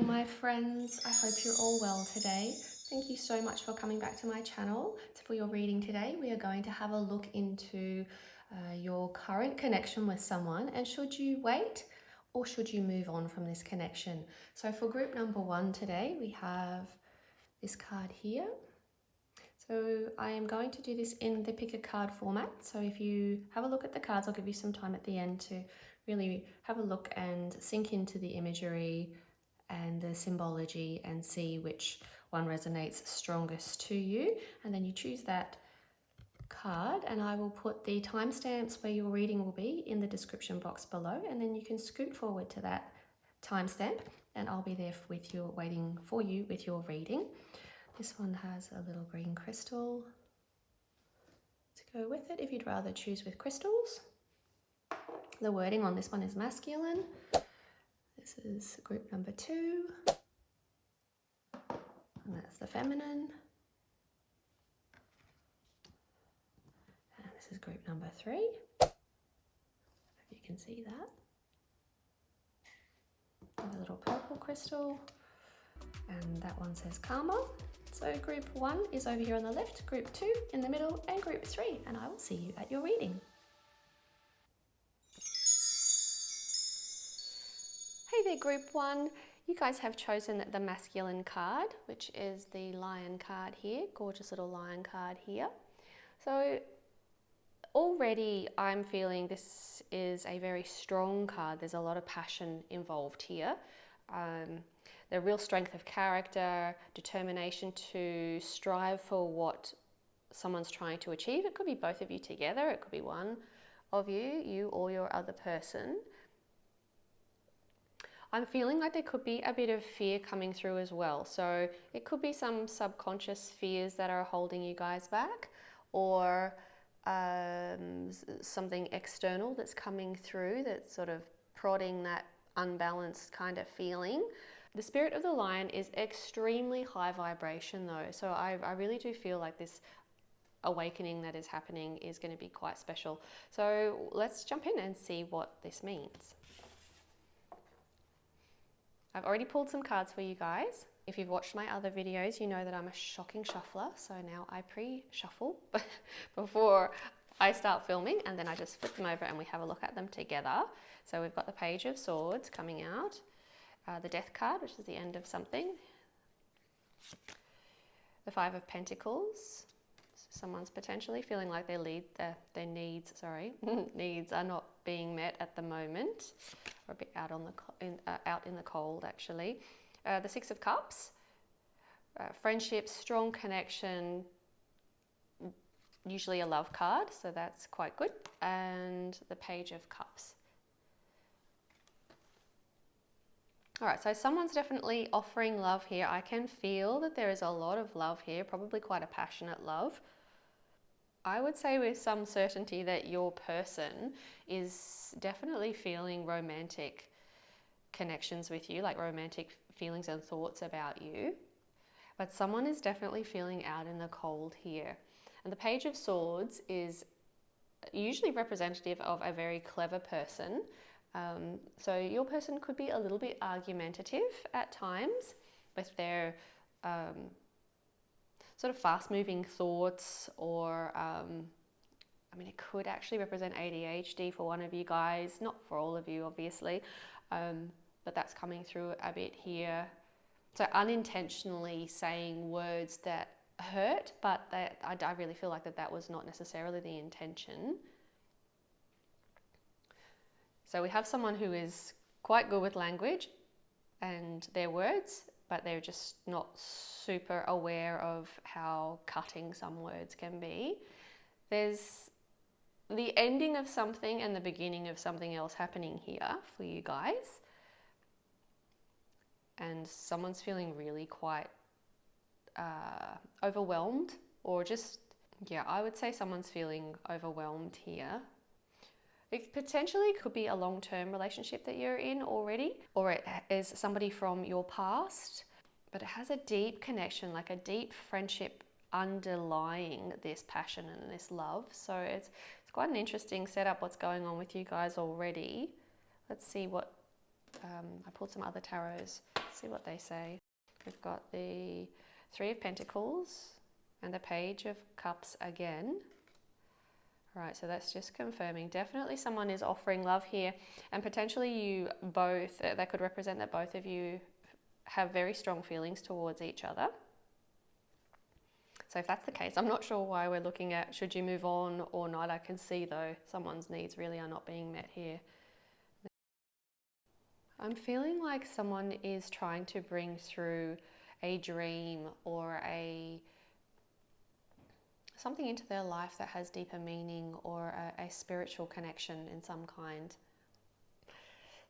my friends, I hope you're all well today. Thank you so much for coming back to my channel. For your reading today, we are going to have a look into your current connection with someone, and should you wait or should you move on from this connection. So for group number 1 today, we have this card here. So I am going to do this in the pick a card format. So if you have a look at the cards, I'll give you some time at the end to really have a look and sink into the imagery and the symbology and see which one resonates strongest to you. And then you choose that card, and I will put the timestamps where your reading will be in the description box below, and then you can scoot forward to that timestamp and I'll be there with you, waiting for you with your reading. This one has a little green crystal to go with it if you'd rather choose with crystals. The wording on this one is masculine. This is group number 2. And that's the feminine. And this is group number 3. Hope you can see that. And a little purple crystal. And that one says karma. So group 1 is over here on the left, group 2 in the middle, and group 3. And I will see you at your reading. Hey there, group 1. You guys have chosen the masculine card, which is the lion card here. Gorgeous little lion card here. So already I'm feeling this is a very strong card. There's a lot of passion involved here. The real strength of character, determination to strive for what someone's trying to achieve. It could be both of you together. It could be one of you, you or your other person. I'm feeling like there could be a bit of fear coming through as well. So it could be some subconscious fears that are holding you guys back, or something external that's coming through that's sort of prodding that unbalanced kind of feeling. The spirit of the lion is extremely high vibration though. So I really do feel like this awakening that is happening is going to be quite special. So let's jump in and see what this means. I've already pulled some cards for you guys. If you've watched my other videos, you know that I'm a shocking shuffler. So now I pre-shuffle before I start filming, and then I just flip them over and we have a look at them together. So we've got the Page of Swords coming out, the Death card, which is the end of something, the Five of Pentacles. Someone's potentially feeling like their needs are not being met at the moment, or a bit out in the cold actually. The Six of Cups, friendship, strong connection, usually a love card, so that's quite good, and the Page of Cups. All right, so someone's definitely offering love here. I can feel that there is a lot of love here, probably quite a passionate love. I would say with some certainty that your person is definitely feeling romantic connections with you, like romantic feelings and thoughts about you. But someone is definitely feeling out in the cold here. And the Page of Swords is usually representative of a very clever person. So your person could be a little bit argumentative at times with their sort of fast-moving thoughts, or it could actually represent ADHD for one of you guys, not for all of you obviously, but that's coming through a bit here. So unintentionally saying words that hurt, but I really feel like that was not necessarily the intention. So we have someone who is quite good with language and their words, but they're just not super aware of how cutting some words can be. There's the ending of something and the beginning of something else happening here for you guys. And someone's feeling really quite overwhelmed, or just, I would say someone's feeling overwhelmed here. It potentially could be a long-term relationship that you're in already, or it is somebody from your past, but it has a deep connection, like a deep friendship underlying this passion and this love. So it's quite an interesting setup what's going on with you guys already. Let's see what, I pulled some other tarots, see what they say. We've got the Three of Pentacles and the Page of Cups again. Right, so that's just confirming. Definitely someone is offering love here, and potentially you both, that could represent that both of you have very strong feelings towards each other. So if that's the case, I'm not sure why we're looking at should you move on or not. I can see though someone's needs really are not being met here. I'm feeling like someone is trying to bring through a dream or something into their life that has deeper meaning, or a spiritual connection in some kind.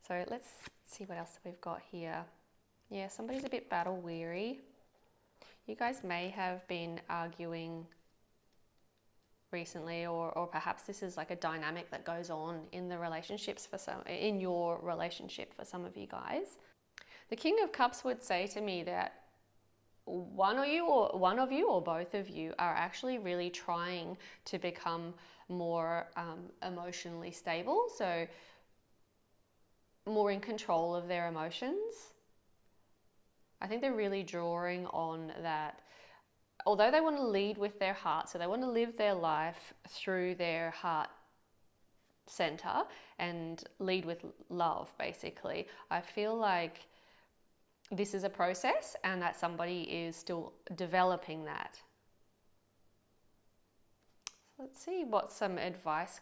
So let's see what else we've got here. Yeah, somebody's a bit battle weary. You guys may have been arguing recently, or perhaps this is like a dynamic that goes on in the relationships in your relationship for some of you guys. The King of Cups would say to me that one of you or both of you are actually really trying to become more emotionally stable, so more in control of their emotions. I think they're really drawing on that. Although they want to lead with their heart, so they want to live their life through their heart center and lead with love, basically. I feel like this is a process and that somebody is still developing that. So let's see what some advice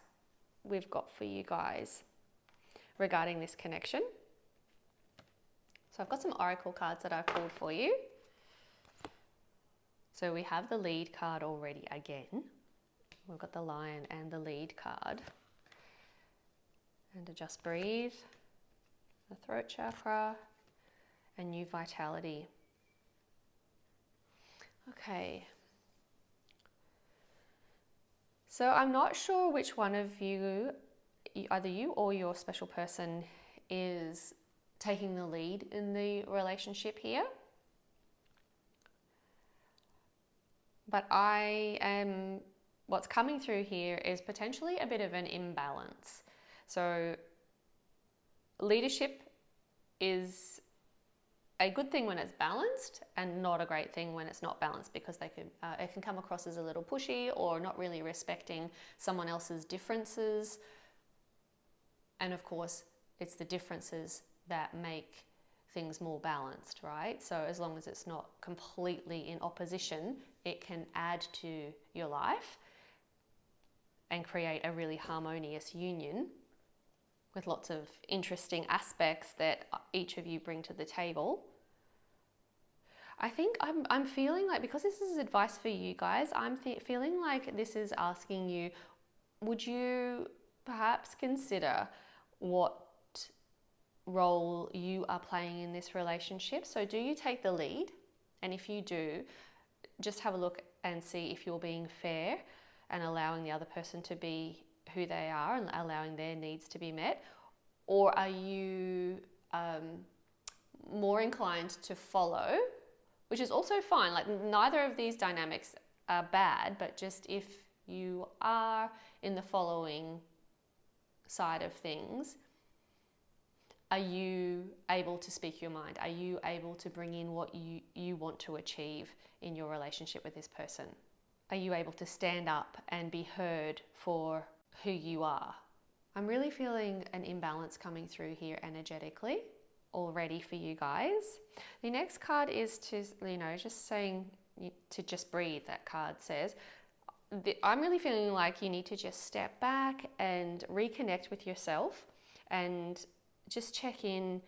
we've got for you guys regarding this connection. So I've got some oracle cards that I've pulled for you. So we have the lead card already again. We've got the lion and the lead card. And to just breathe, the throat chakra, and new vitality. Okay. So I'm not sure which one of you, either you or your special person, is taking the lead in the relationship here. But what's coming through here is potentially a bit of an imbalance. So leadership is a good thing when it's balanced, and not a great thing when it's not balanced, because it can come across as a little pushy or not really respecting someone else's differences. And of course, it's the differences that make things more balanced, right? So as long as it's not completely in opposition, it can add to your life and create a really harmonious union with lots of interesting aspects that each of you bring to the table. I think I'm feeling like, because this is advice for you guys, I'm feeling like this is asking you, would you perhaps consider what role you are playing in this relationship? So do you take the lead? And if you do, just have a look and see if you're being fair and allowing the other person to be who they are and allowing their needs to be met. Or are you more inclined to follow, which is also fine. Like, neither of these dynamics are bad, but just if you are in the following side of things, are you able to speak your mind? Are you able to bring in what you want to achieve in your relationship with this person? Are you able to stand up and be heard for who you are? I'm really feeling an imbalance coming through here energetically already for you guys. The next card is to, just saying to just breathe, that card says. I'm really feeling like you need to just step back and reconnect with yourself and just check in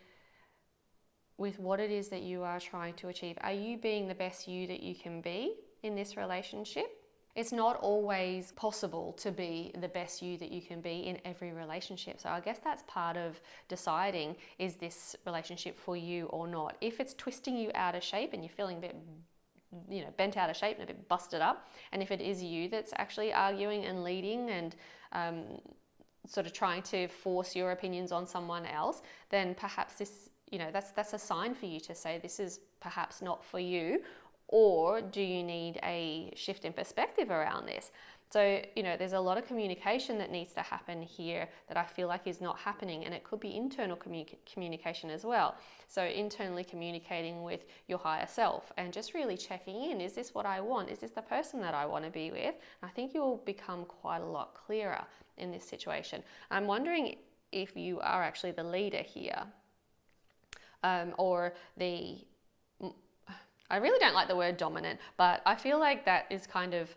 with what it is that you are trying to achieve. Are you being the best you that you can be in this relationship? It's not always possible to be the best you that you can be in every relationship. So I guess that's part of deciding, is this relationship for you or not? If it's twisting you out of shape and you're feeling a bit, bent out of shape and a bit busted up, and if it is you that's actually arguing and leading and sort of trying to force your opinions on someone else, then perhaps this, that's a sign for you to say this is perhaps not for you. Or do you need a shift in perspective around this? So, there's a lot of communication that needs to happen here that I feel like is not happening, and it could be internal communication as well. So internally communicating with your higher self and just really checking in. Is this what I want? Is this the person that I want to be with? I think you'll become quite a lot clearer in this situation. I'm wondering if you are actually the leader here, or I really don't like the word dominant, but I feel like that is kind of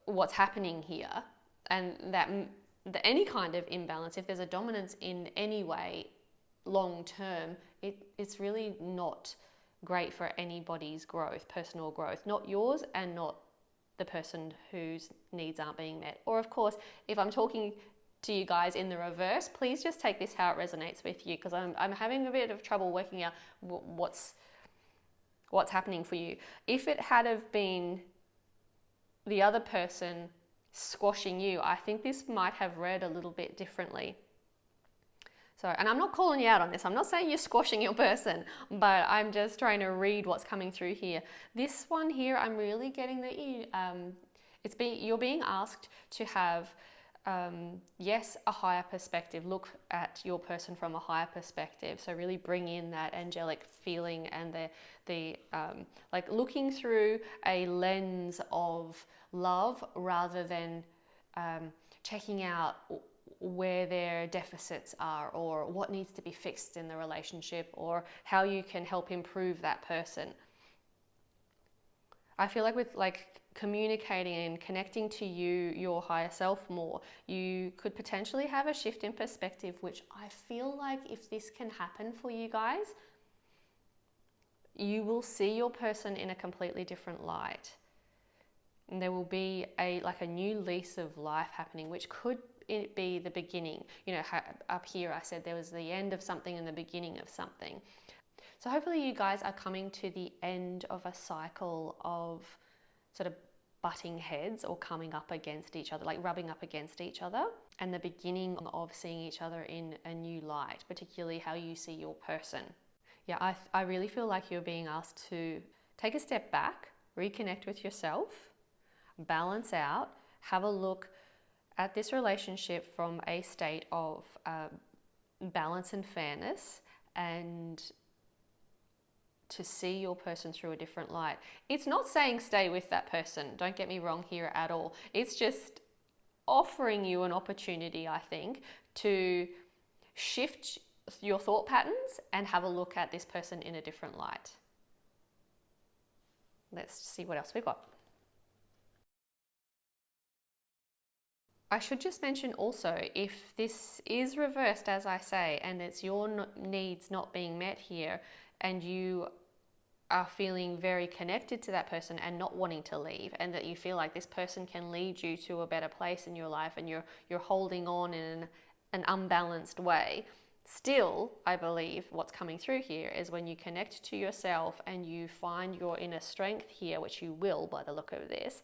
what's happening here, and that any kind of imbalance, if there's a dominance in any way long term, it's really not great for anybody's growth, personal growth, not yours and not the person whose needs aren't being met. Or of course, if I'm talking to you guys in the reverse, please just take this how it resonates with you, because I'm having a bit of trouble working out what's happening for you. If it had have been the other person squashing you, I think this might have read a little bit differently. So, and I'm not calling you out on this. I'm not saying you're squashing your person, but I'm just trying to read what's coming through here. This one here, I'm really getting that you're being asked to have, yes, a higher perspective. Look at your person from a higher perspective. So really bring in that angelic feeling and the like looking through a lens of love rather than checking out where their deficits are or what needs to be fixed in the relationship or how you can help improve that person. I feel like with communicating and connecting to your higher self more, you could potentially have a shift in perspective, which I feel like if this can happen for you guys, you will see your person in a completely different light. And there will be a new lease of life happening, which could be the beginning. Up here I said there was the end of something and the beginning of something. So hopefully you guys are coming to the end of a cycle of sort of butting heads or coming up against each other, like rubbing up against each other, and the beginning of seeing each other in a new light, particularly how you see your person. Yeah, I really feel like you're being asked to take a step back, reconnect with yourself, balance out, have a look at this relationship from a state of balance and fairness, and to see your person through a different light. It's not saying stay with that person, don't get me wrong here at all. It's just offering you an opportunity, I think, to shift your thought patterns and have a look at this person in a different light. Let's see what else we've got. I should just mention also, if this is reversed, as I say, and it's your needs not being met here, and you are feeling very connected to that person and not wanting to leave, and that you feel like this person can lead you to a better place in your life, and you're holding on in an unbalanced way, still, I believe what's coming through here is when you connect to yourself and you find your inner strength here, which you will by the look of this,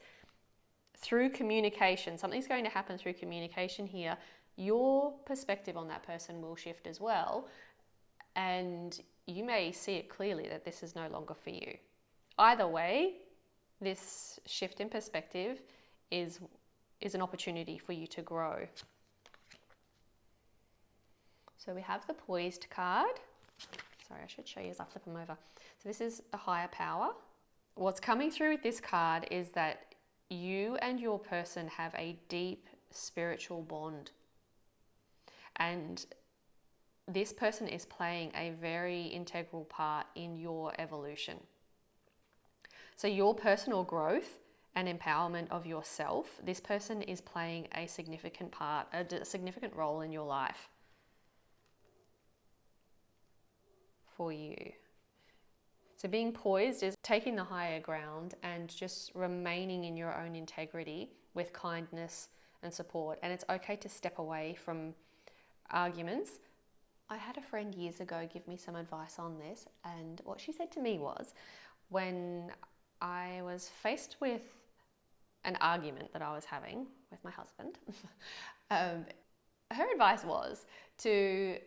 through communication, something's going to happen through communication here, your perspective on that person will shift as well, and you may see it clearly that this is no longer for you. Either way, this shift in perspective is an opportunity for you to grow. So we have the Poised card. Sorry, I should show you as I flip them over. So this is the higher power. What's coming through with this card is that you and your person have a deep spiritual bond. And this person is playing a very integral part in your evolution. So your personal growth and empowerment of yourself, this person is playing a significant part, a significant role in your life for you. So being poised is taking the higher ground and just remaining in your own integrity with kindness and support. And it's okay to step away from arguments. I had a friend years ago give me some advice on this, and what she said to me was, when I was faced with an argument that I was having with my husband, her advice was to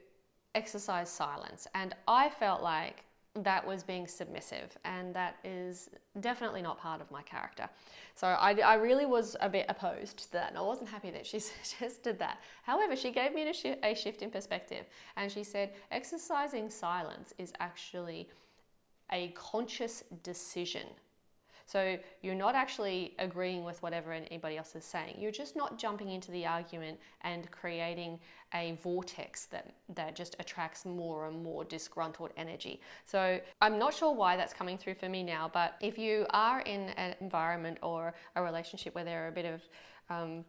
exercise silence. And I felt like that was being submissive, and that is definitely not part of my character. So I really was a bit opposed to that, and I wasn't happy that she suggested that. However, she gave me a shift in perspective, and she said exercising silence is actually a conscious decision. So you're not actually agreeing with whatever anybody else is saying. You're just not jumping into the argument and creating a vortex that just attracts more and more disgruntled energy. So I'm not sure why that's coming through for me now, but if you are in an environment or a relationship where there are a bit of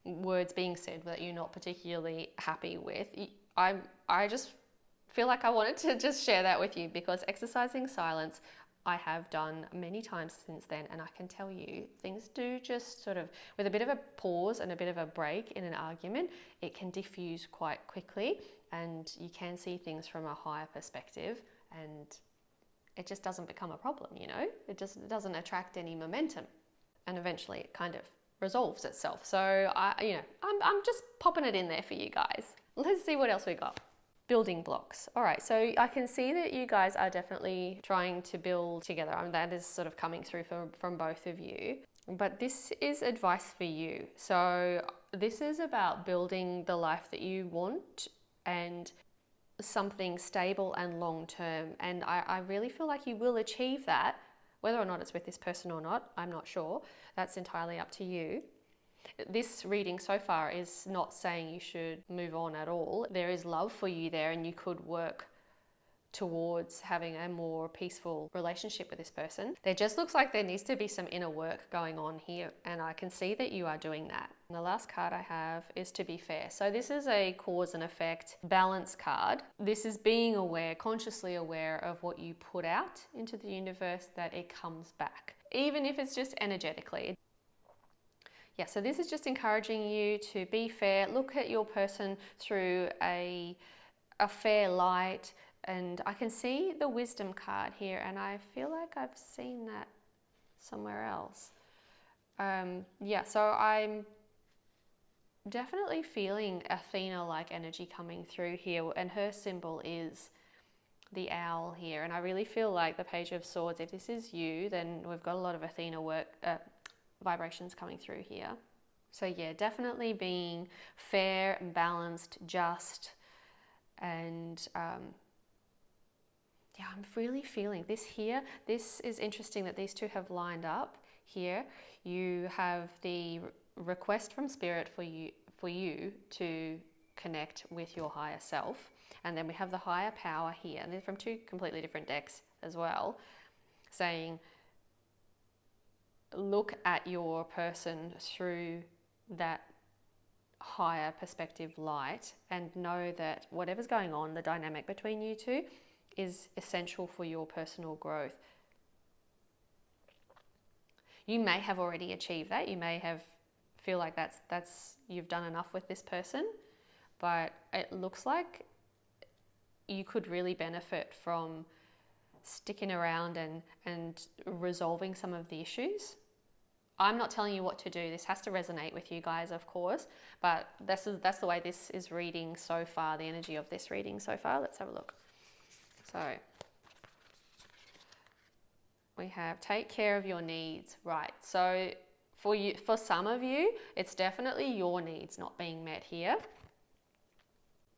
words being said that you're not particularly happy with, I just feel like I wanted to just share that with you, because exercising silence I have done many times since then, and I can tell you things do just sort of, with a bit of a pause and a bit of a break in an argument, it can diffuse quite quickly, and you can see things from a higher perspective, and it just doesn't become a problem, you know? It just doesn't attract any momentum, and eventually it kind of resolves itself. So I'm just popping it in there for you guys. Let's see what else we got. Building blocks. All right, so I can see that you guys are definitely trying to build together. That is sort of coming through from both of you. But this is advice for you. So this is about building the life that you want, and something stable and long term. And I really feel like you will achieve that. Whether or not it's with this person or not, I'm not sure. That's entirely up to you. This reading so far is not saying you should move on at all. There is love for you there, and you could work towards having a more peaceful relationship with this person. There just looks like there needs to be some inner work going on here, and I can see that you are doing that. And the last card I have is to be fair. So this is a cause and effect balance card. This is being aware, consciously aware of what you put out into the universe, that it comes back, even if it's just energetically. Yeah, so this is just encouraging you to be fair, look at your person through a fair light. And I can see the wisdom card here, and I feel like I've seen that somewhere else. So I'm definitely feeling Athena-like energy coming through here, and her symbol is the owl here. And I really feel like the Page of Swords, if this is you, then we've got a lot of Athena work, vibrations coming through here. So yeah, definitely being fair, balanced, just, and I'm really feeling this here. This is interesting that these two have lined up here. You have the request from Spirit for you to connect with your higher self, and then we have the higher power here, and they're from two completely different decks as well, saying look at your person through that higher perspective light, and know that whatever's going on, the dynamic between you two, is essential for your personal growth. You may have already achieved that. You may feel like that's you've done enough with this person, but it looks like you could really benefit from sticking around and resolving some of the issues. I'm not telling you what to do. This has to resonate with you guys, of course, but that's the way this is reading so far, the energy of this reading so far. Let's have a look. So we have take care of your needs, right? So for some of you, it's definitely your needs not being met here.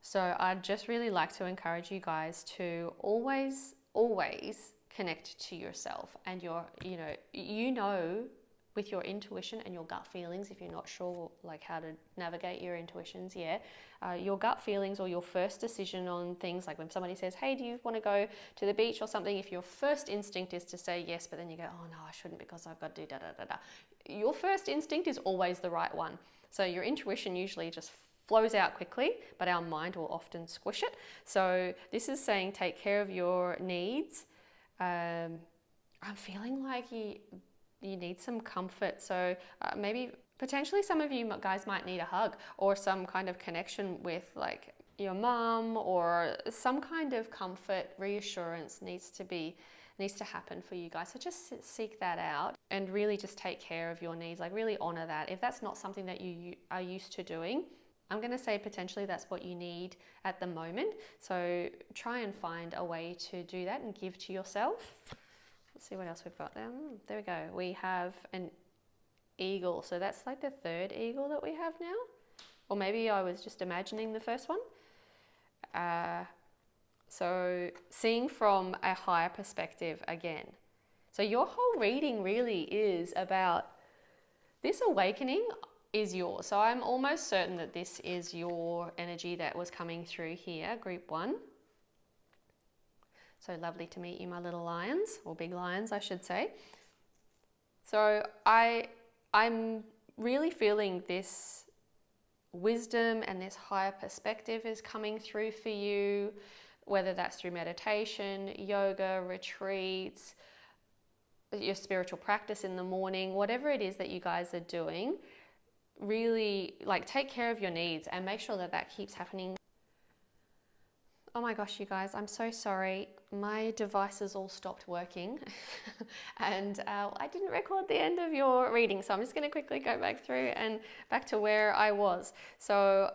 So I'd just really like to encourage you guys to always connect to yourself and you know with your intuition and your gut feelings. If you're not sure like how to navigate your intuitions yet, your gut feelings or your first decision on things, like when somebody says, hey, do you want to go to the beach or something, if your first instinct is to say yes, but then you go, oh no, I shouldn't because I've got to do da da da da, your first instinct is always the right one. So your intuition usually just flows out quickly, but our mind will often squish it. So this is saying take care of your needs. I'm feeling like you need some comfort. So maybe potentially some of you guys might need a hug or some kind of connection with like your mum, or some kind of comfort, reassurance needs to happen for you guys. So just seek that out and really just take care of your needs, like really honor that. If that's not something that you are used to doing, I'm going to say potentially that's what you need at the moment. So try and find a way to do that and give to yourself. Let's see what else we've got there. There we go. We have an eagle. So that's like the third eagle that we have now. Or maybe I was just imagining the first one. So seeing from a higher perspective again. So your whole reading really is about this awakening is yours. So I'm almost certain that this is your energy that was coming through here, group 1. So lovely to meet you, my little lions, or big lions, I should say. So I'm really feeling this wisdom and this higher perspective is coming through for you, whether that's through meditation, yoga, retreats, your spiritual practice in the morning, whatever it is that you guys are doing. Really, like, take care of your needs and make sure that that keeps happening. Oh my gosh, you guys, I'm so sorry. My devices all stopped working and I didn't record the end of your reading. So I'm just going to quickly go back through and back to where I was. So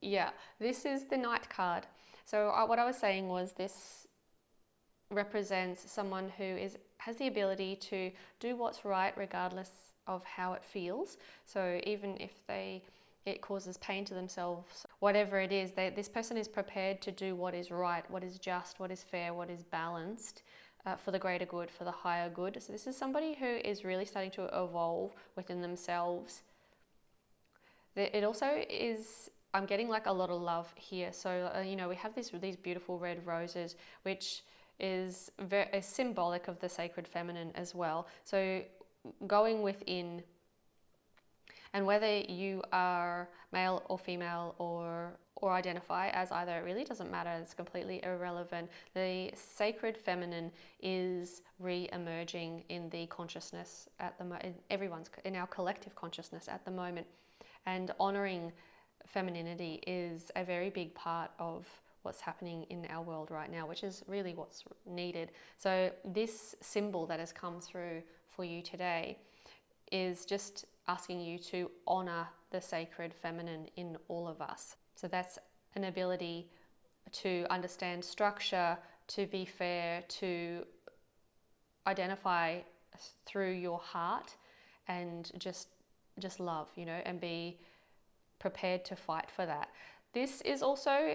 yeah, this is the Knight card. So what I was saying was this represents someone who has the ability to do what's right regardless of how it feels. So even if it causes pain to themselves, whatever it is, this person is prepared to do what is right, what is just, what is fair, what is balanced, for the greater good, for the higher good. So this is somebody who is really starting to evolve within themselves. It also is, I'm getting like a lot of love here. So you know, we have these beautiful red roses, which is symbolic of the sacred feminine as well. So going within, and whether you are male or female or identify as either, it really doesn't matter, it's completely irrelevant. The sacred feminine is re-emerging in the consciousness at the moment, in our collective consciousness at the moment. And honoring femininity is a very big part of what's happening in our world right now, which is really what's needed. So this symbol that has come through for you today is just asking you to honor the sacred feminine in all of us. So that's an ability to understand structure, to be fair, to identify through your heart, and just love, you know, and be prepared to fight for that. This is also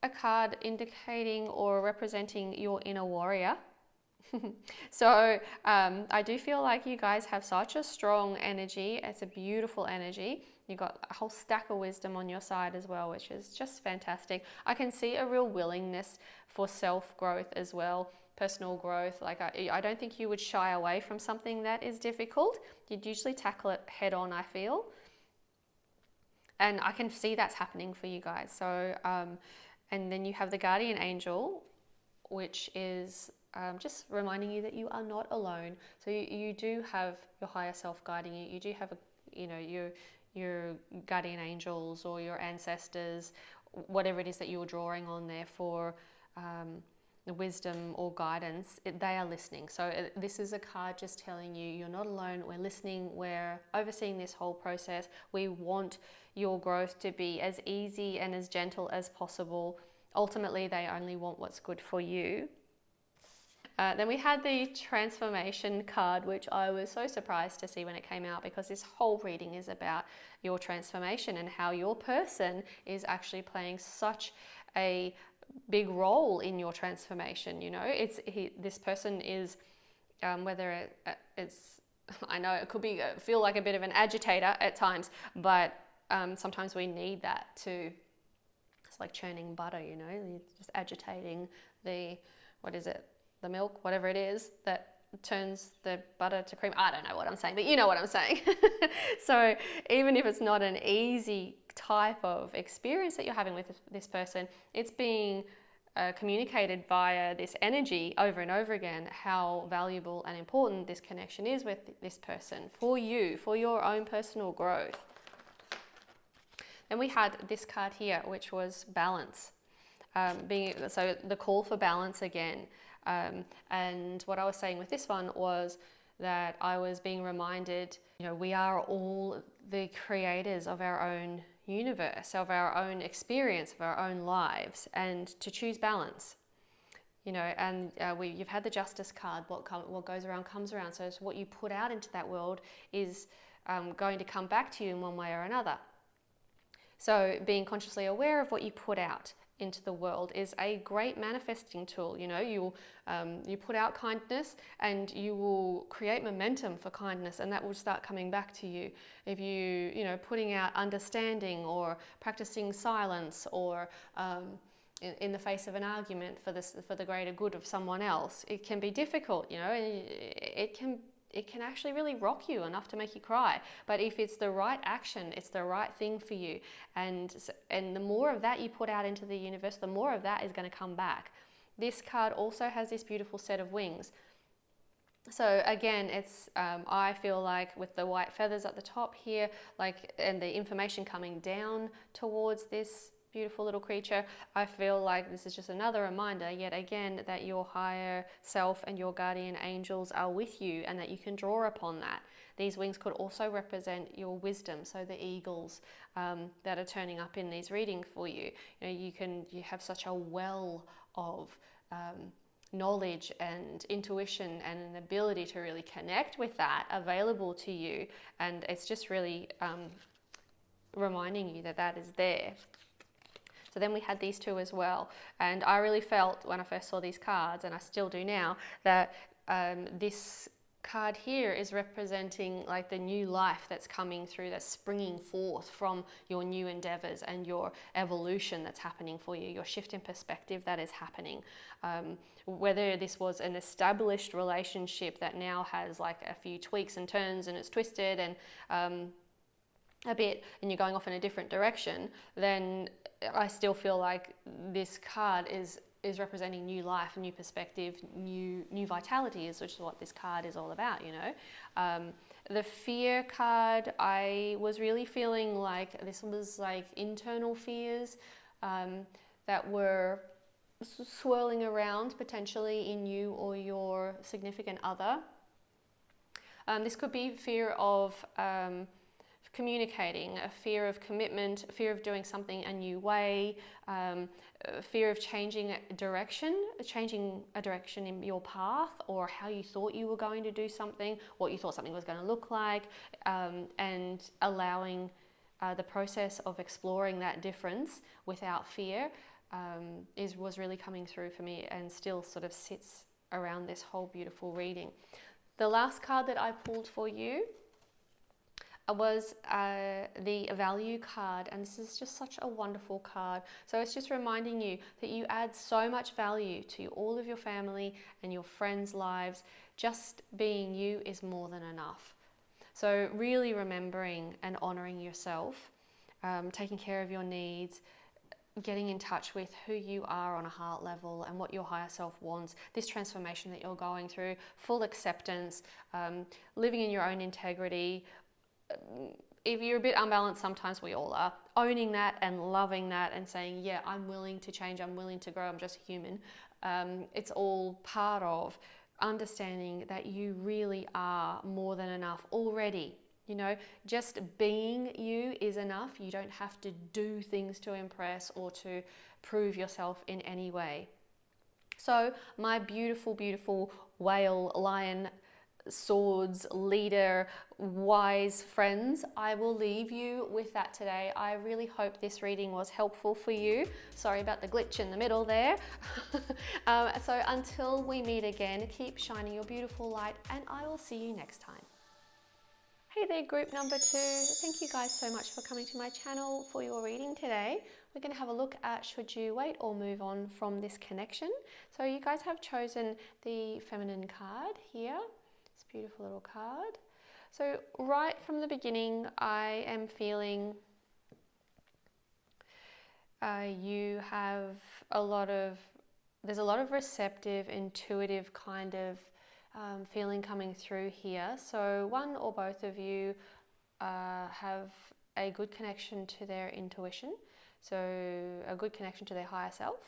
a card indicating or representing your inner warrior. So I do feel like you guys have such a strong energy. It's a beautiful energy. You've got a whole stack of wisdom on your side as well, which is just fantastic. I can see a real willingness for self-growth as well, personal growth. Like I don't think you would shy away from something that is difficult. You'd usually tackle it head on, I feel. And I can see that's happening for you guys. So, and then you have the guardian angel, which is just reminding you that you are not alone. So you do have your higher self guiding you. You do have your guardian angels or your ancestors, whatever it is that you're drawing on there for the wisdom or guidance. They are listening. So this is a card just telling you you're not alone. We're listening. We're overseeing this whole process. We want your growth to be as easy and as gentle as possible. Ultimately, they only want what's good for you. Then we had the transformation card, which I was so surprised to see when it came out, because this whole reading is about your transformation and how your person is actually playing such a big role in your transformation. You know, this person is, whether it's, I know it could feel like a bit of an agitator at times, but sometimes we need that to, it's like churning butter, you know, you're just agitating the milk, whatever it is that turns the butter to cream. I don't know what I'm saying, but you know what I'm saying. So even if it's not an easy type of experience that you're having with this person, it's being communicated via this energy over and over again, how valuable and important this connection is with this person for you, for your own personal growth. Then we had this card here, which was balance. So the call for balance again. And what I was saying with this one was that I was being reminded, we are all the creators of our own universe, of our own experience, of our own lives, and to choose balance. And you've had the Justice card. What goes around comes around. So it's what you put out into that world is going to come back to you in one way or another. So being consciously aware of what you put out into the world is a great manifesting tool. You put out kindness and you will create momentum for kindness, and that will start coming back to you. If putting out understanding or practicing silence or in the face of an argument for the greater good of someone else, it can be difficult, it can actually really rock you enough to make you cry. But if it's the right action, it's the right thing for you. And the more of that you put out into the universe, the more of that is going to come back. This card also has this beautiful set of wings. So again, it's I feel like with the white feathers at the top here, and the information coming down towards this beautiful little creature, I feel like this is just another reminder yet again that your higher self and your guardian angels are with you, and that you can draw upon that. These wings could also represent your wisdom, so the eagles that are turning up in these readings for you. You have such a well of knowledge and intuition and an ability to really connect with that available to you, and it's just really reminding you that is there. So then we had these two as well, and I really felt when I first saw these cards, and I still do now, that this card here is representing like the new life that's coming through, that's springing forth from your new endeavors and your evolution that's happening for you, your shift in perspective that is happening. Whether this was an established relationship that now has like a few tweaks and turns and it's twisted and a bit, and you're going off in a different direction, then I still feel like this card is representing new life, new perspective, new vitality, which is what this card is all about, The fear card, I was really feeling like this was like internal fears that were swirling around potentially in you or your significant other. This could be fear of communicating, a fear of commitment, a fear of doing something a new way, fear of changing a direction in your path, or how you thought you were going to do something, what you thought something was going to look like, and allowing the process of exploring that difference without fear was really coming through for me, and still sort of sits around this whole beautiful reading. The last card that I pulled for you was the value card, and this is just such a wonderful card. So it's just reminding you that you add so much value to all of your family and your friends' lives. Just being you is more than enough. So really remembering and honoring yourself, taking care of your needs, getting in touch with who you are on a heart level and what your higher self wants, this transformation that you're going through, full acceptance, living in your own integrity. If you're a bit unbalanced, sometimes we all are, owning that and loving that and saying, yeah, I'm willing to change, I'm willing to grow, I'm just human. It's all part of understanding that you really are more than enough already. Just being you is enough. You don't have to do things to impress or to prove yourself in any way. So my beautiful, beautiful whale, lion, swords, leader, wise friends, I will leave you with that today. I really hope this reading was helpful for you. Sorry about the glitch in the middle there. So until we meet again, keep shining your beautiful light, and I will see you next time. Hey there, group number 2. Thank you guys so much for coming to my channel for your reading today. We're going to have a look at should you wait or move on from this connection. So you guys have chosen the feminine card here. This beautiful little card. So right from the beginning, I am feeling there's a lot of receptive, intuitive kind of feeling coming through here. So one or both of you have a good connection to their intuition, so a good connection to their higher self.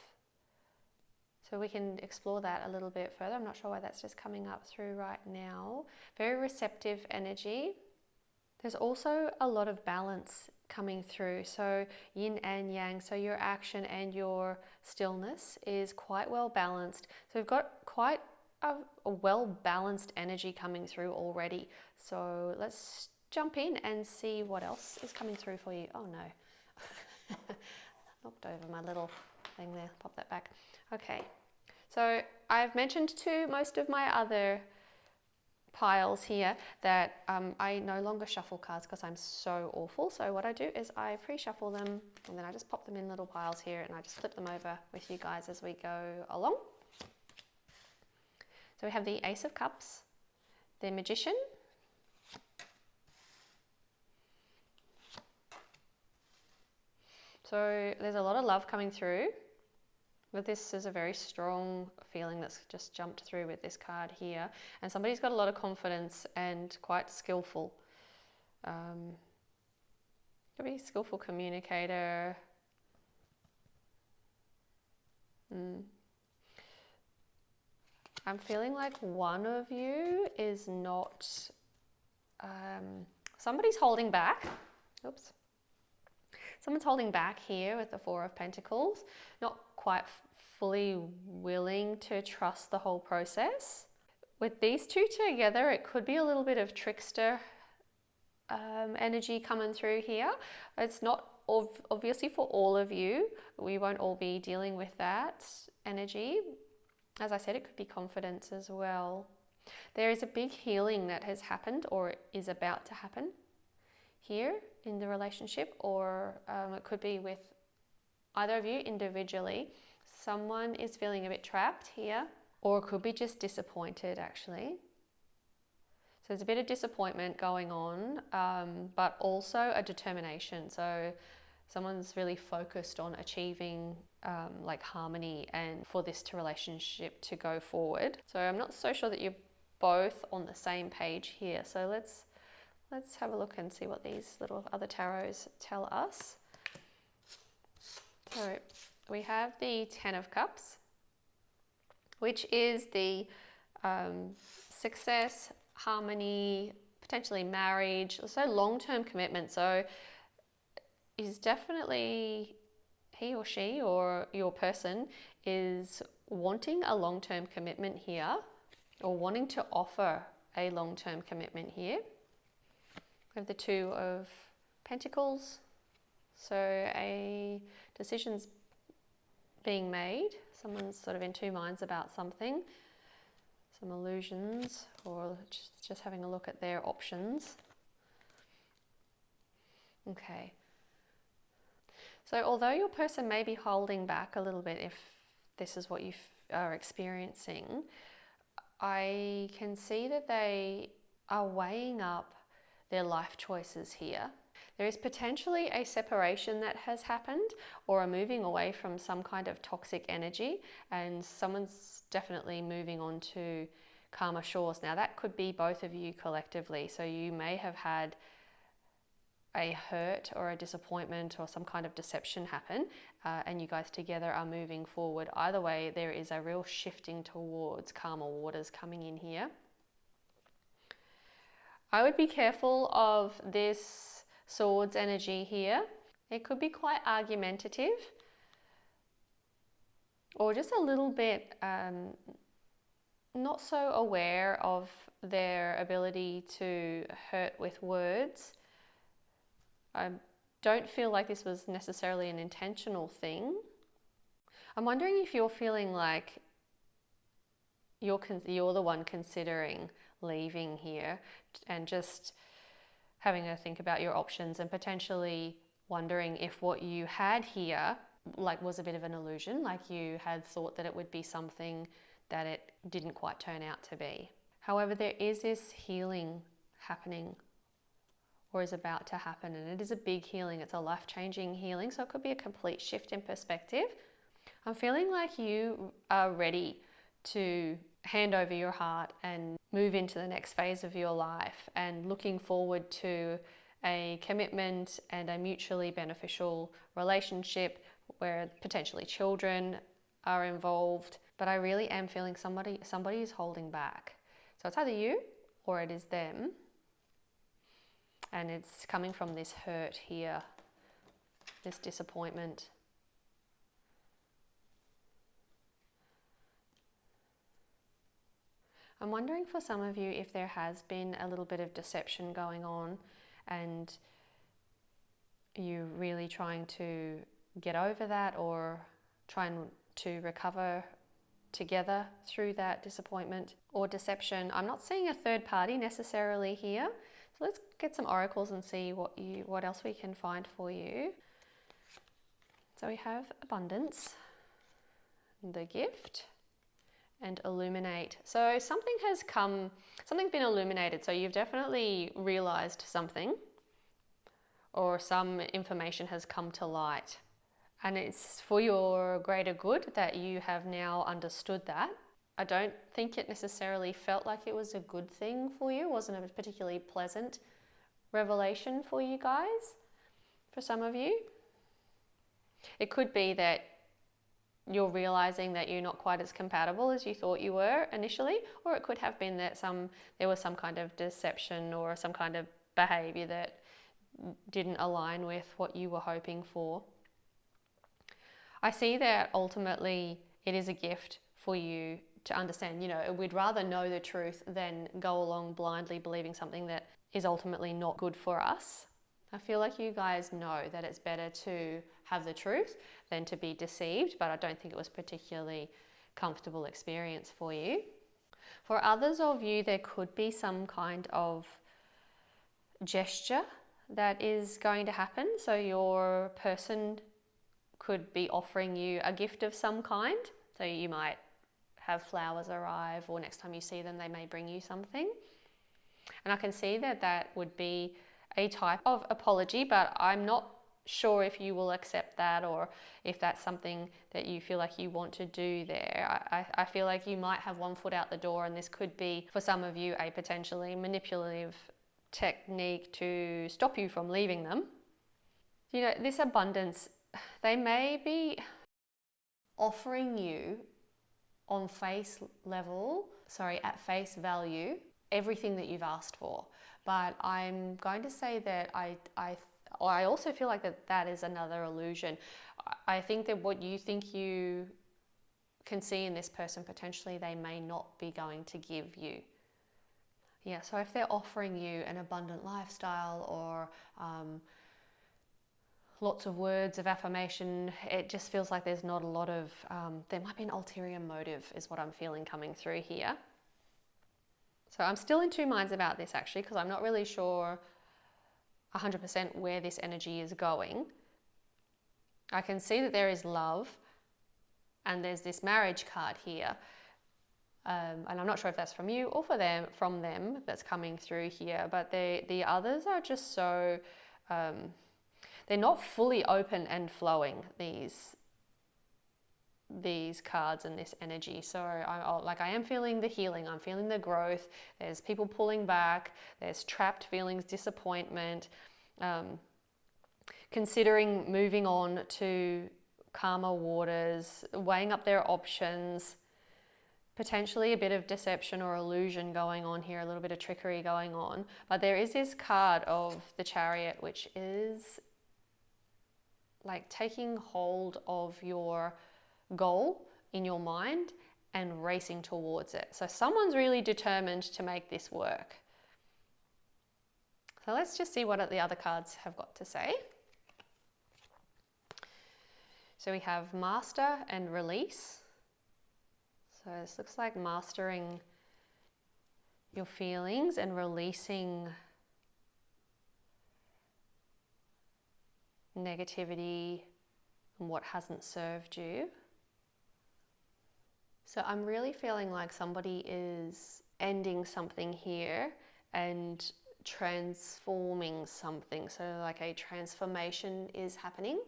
So we can explore that a little bit further. I'm not sure why that's just coming up through right now. Very receptive energy. There's also a lot of balance coming through. So yin and yang, so your action and your stillness is quite well balanced. So we've got quite a well-balanced energy coming through already. So let's jump in and see what else is coming through for you. Oh no, knocked over my little thing there, pop that back. Okay, so I've mentioned to most of my other piles here that I no longer shuffle cards because I'm so awful. So what I do is I pre-shuffle them and then I just pop them in little piles here and I just flip them over with you guys as we go along. So we have the Ace of Cups, the Magician, so there's a lot of love coming through. But this is a very strong feeling that's just jumped through with this card here. And somebody's got a lot of confidence and quite skillful. Could be a skillful communicator. I'm feeling like one of you is not... somebody's holding back. Oops. Someone's holding back here with the Four of Pentacles, not quite fully willing to trust the whole process. With these two together, it could be a little bit of trickster energy coming through here. It's not obviously for all of you. We won't all be dealing with that energy. As I said, it could be confidence as well. There is a big healing that has happened or is about to happen here in the relationship, or it could be with either of you individually. Someone is feeling a bit trapped here, or it could be just disappointed actually. So there's a bit of disappointment going on, but also a determination. So someone's really focused on achieving like harmony and for this relationship to go forward. So I'm not so sure that you're both on the same page here. So let's have a look and see what these little other tarots tell us. So we have the Ten of Cups, which is the success, harmony, potentially marriage, so long-term commitment. So is definitely he or she or your person is wanting a long-term commitment here, or wanting to offer a long-term commitment here. We have the Two of Pentacles, so a decision's being made. Someone's sort of in two minds about something, some illusions, or just having a look at their options. Okay. So although your person may be holding back a little bit, if this is what you are experiencing, I can see that they are weighing up their life choices here. There is potentially a separation that has happened, or a moving away from some kind of toxic energy, and someone's definitely moving on to calmer shores. Now that could be both of you collectively. So you may have had a hurt or a disappointment or some kind of deception happen, and you guys together are moving forward. Either way, there is a real shifting towards calmer waters coming in here. I would be careful of this Swords energy here. It could be quite argumentative, or just a little bit not so aware of their ability to hurt with words. I don't feel like this was necessarily an intentional thing. I'm wondering if you're feeling like you're the one considering leaving here, and just having to think about your options, and potentially wondering if what you had here like was a bit of an illusion, like you had thought that it would be something that it didn't quite turn out to be. However, there is this healing happening, or is about to happen, and it is a big healing. It's a life-changing healing, so it could be a complete shift in perspective. I'm feeling like you are ready to hand over your heart and move into the next phase of your life, and looking forward to a commitment and a mutually beneficial relationship where potentially children are involved. But I really am feeling somebody is holding back. So it's either you or it is them. And it's coming from this hurt here, this disappointment. I'm wondering for some of you if there has been a little bit of deception going on and you're really trying to get over that or trying to recover together through that disappointment or deception. I'm not seeing a third party necessarily here. So let's get some oracles and see what else we can find for you. So we have abundance, the gift, and illuminate. So something's been illuminated. So you've definitely realized something, or some information has come to light. And it's for your greater good that you have now understood that. I don't think it necessarily felt like it was a good thing for you. It wasn't a particularly pleasant revelation for you guys, for some of you. It could be that you're realizing that you're not quite as compatible as you thought you were initially, or it could have been that there was some kind of deception or some kind of behavior that didn't align with what you were hoping for. I see that ultimately it is a gift for you to understand. We'd rather know the truth than go along blindly believing something that is ultimately not good for us. I feel like you guys know that it's better to have the truth than to be deceived, but I don't think it was a particularly comfortable experience for you. For others of you, there could be some kind of gesture that is going to happen. So your person could be offering you a gift of some kind. So you might have flowers arrive, or next time you see them, they may bring you something. And I can see that would be a type of apology, but I'm not sure if you will accept that or if that's something that you feel like you want to do there. I feel like you might have one foot out the door, and this could be, for some of you, a potentially manipulative technique to stop you from leaving them. This abundance, they may be offering you at face value, everything that you've asked for. But I'm going to say that I also feel like that is another illusion. I think that what you think you can see in this person, potentially they may not be going to give you. Yeah, so if they're offering you an abundant lifestyle or lots of words of affirmation, it just feels like there's not a lot of, there might be an ulterior motive is what I'm feeling coming through here. So I'm still in two minds about this actually, because I'm not really sure 100% where this energy is going. I can see that there is love and there's this marriage card here. And I'm not sure if that's from you or from them that's coming through here, but the others are just so, they're not fully open and flowing, these cards and this energy. So I am feeling the healing, I'm feeling the growth, there's people pulling back, there's trapped feelings, disappointment, considering moving on to calmer waters, weighing up their options, potentially a bit of deception or illusion going on here, a little bit of trickery going on. But there is this card of the Chariot, which is like taking hold of your goal in your mind and racing towards it. So someone's really determined to make this work. So let's just see what the other cards have got to say. So we have Master and Release. So this looks like mastering your feelings and releasing negativity and what hasn't served you. So I'm really feeling like somebody is ending something here and transforming something. So like a transformation is happening.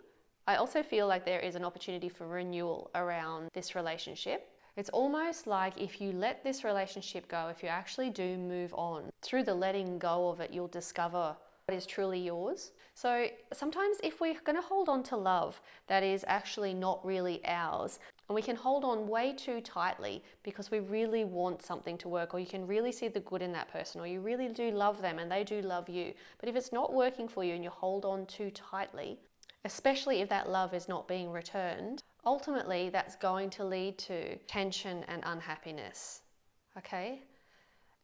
I also feel like there is an opportunity for renewal around this relationship. It's almost like if you let this relationship go, if you actually do move on, through the letting go of it, you'll discover what is truly yours. So sometimes if we're going to hold on to love that is actually not really ours, And we can hold on way too tightly because we really want something to work, or you can really see the good in that person, or you really do love them and they do love you. But if it's not working for you and you hold on too tightly, especially if that love is not being returned, ultimately that's going to lead to tension and unhappiness. Okay?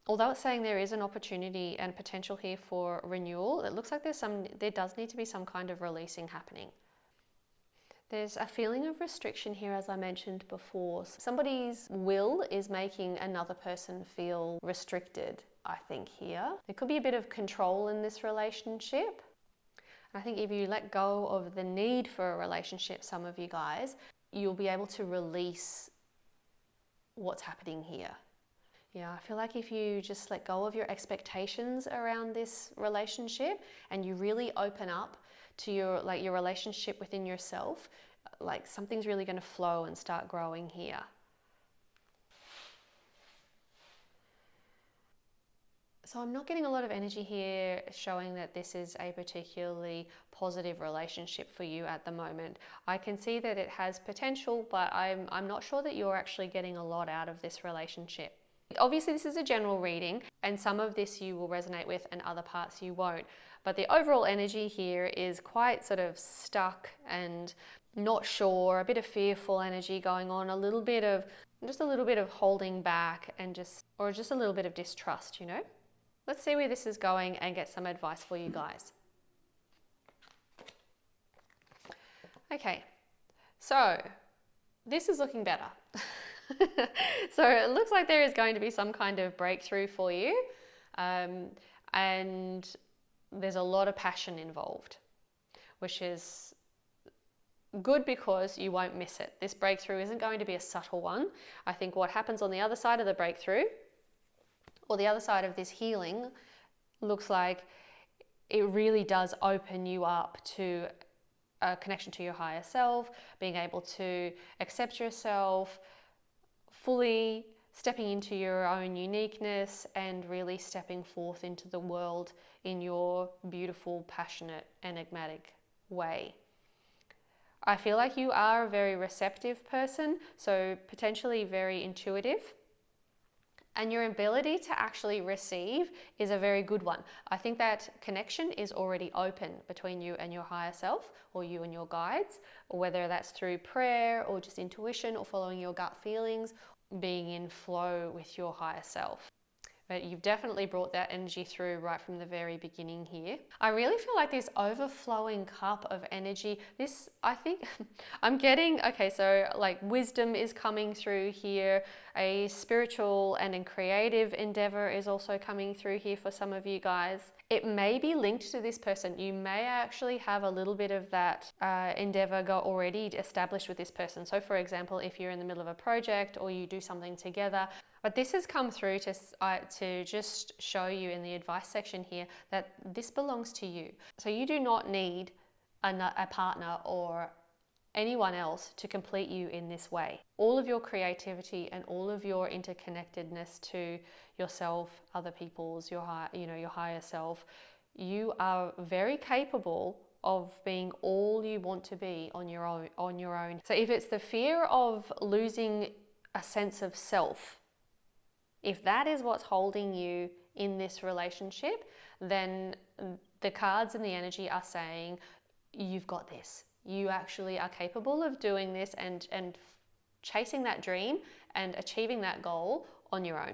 Although it's saying there is an opportunity and potential here for renewal, it looks like there does need to be some kind of releasing happening. There's a feeling of restriction here, as I mentioned before. Somebody's will is making another person feel restricted, I think here. There could be a bit of control in this relationship. And I think if you let go of the need for a relationship, some of you guys, you'll be able to release what's happening here. Yeah, I feel like if you just let go of your expectations around this relationship and you really open up to your relationship within yourself, like something's really going to flow and start growing here. So I'm not getting a lot of energy here showing that this is a particularly positive relationship for you at the moment. I can see that it has potential, but I'm not sure that you're actually getting a lot out of this relationship. Obviously, this is a general reading, and some of this you will resonate with and other parts you won't. But the overall energy here is quite sort of stuck and not sure, a bit of fearful energy going on, just a little bit of holding back and just a little bit of distrust, you know? Let's see where this is going and get some advice for you guys. Okay, so this is looking better. So it looks like there is going to be some kind of breakthrough for you, and there's a lot of passion involved, which is good because you won't miss it. This breakthrough isn't going to be a subtle one. I think what happens on the other side of the breakthrough, or the other side of this healing, looks like it really does open you up to a connection to your higher self, being able to accept yourself, fully stepping into your own uniqueness and really stepping forth into the world in your beautiful, passionate, enigmatic way. I feel like you are a very receptive person, so potentially very intuitive. And your ability to actually receive is a very good one. I think that connection is already open between you and your higher self, or you and your guides, or whether that's through prayer or just intuition or following your gut feelings, being in flow with your higher self. But you've definitely brought that energy through right from the very beginning here. I really feel like this overflowing cup of energy, I think I'm getting, okay, so like wisdom is coming through here. A spiritual and a creative endeavor is also coming through here for some of you guys. It may be linked to this person. You may actually have a little bit of that endeavor already established with this person. So for example, if you're in the middle of a project or you do something together, but this has come through to just show you in the advice section here that this belongs to you. So you do not need a partner or anyone else to complete you in this way. All of your creativity and all of your interconnectedness to yourself, other people's, your higher self, you are very capable of being all you want to be on your own. So if it's the fear of losing a sense of self, if that is what's holding you in this relationship, then the cards and the energy are saying, you've got this. You actually are capable of doing this and chasing that dream and achieving that goal on your own.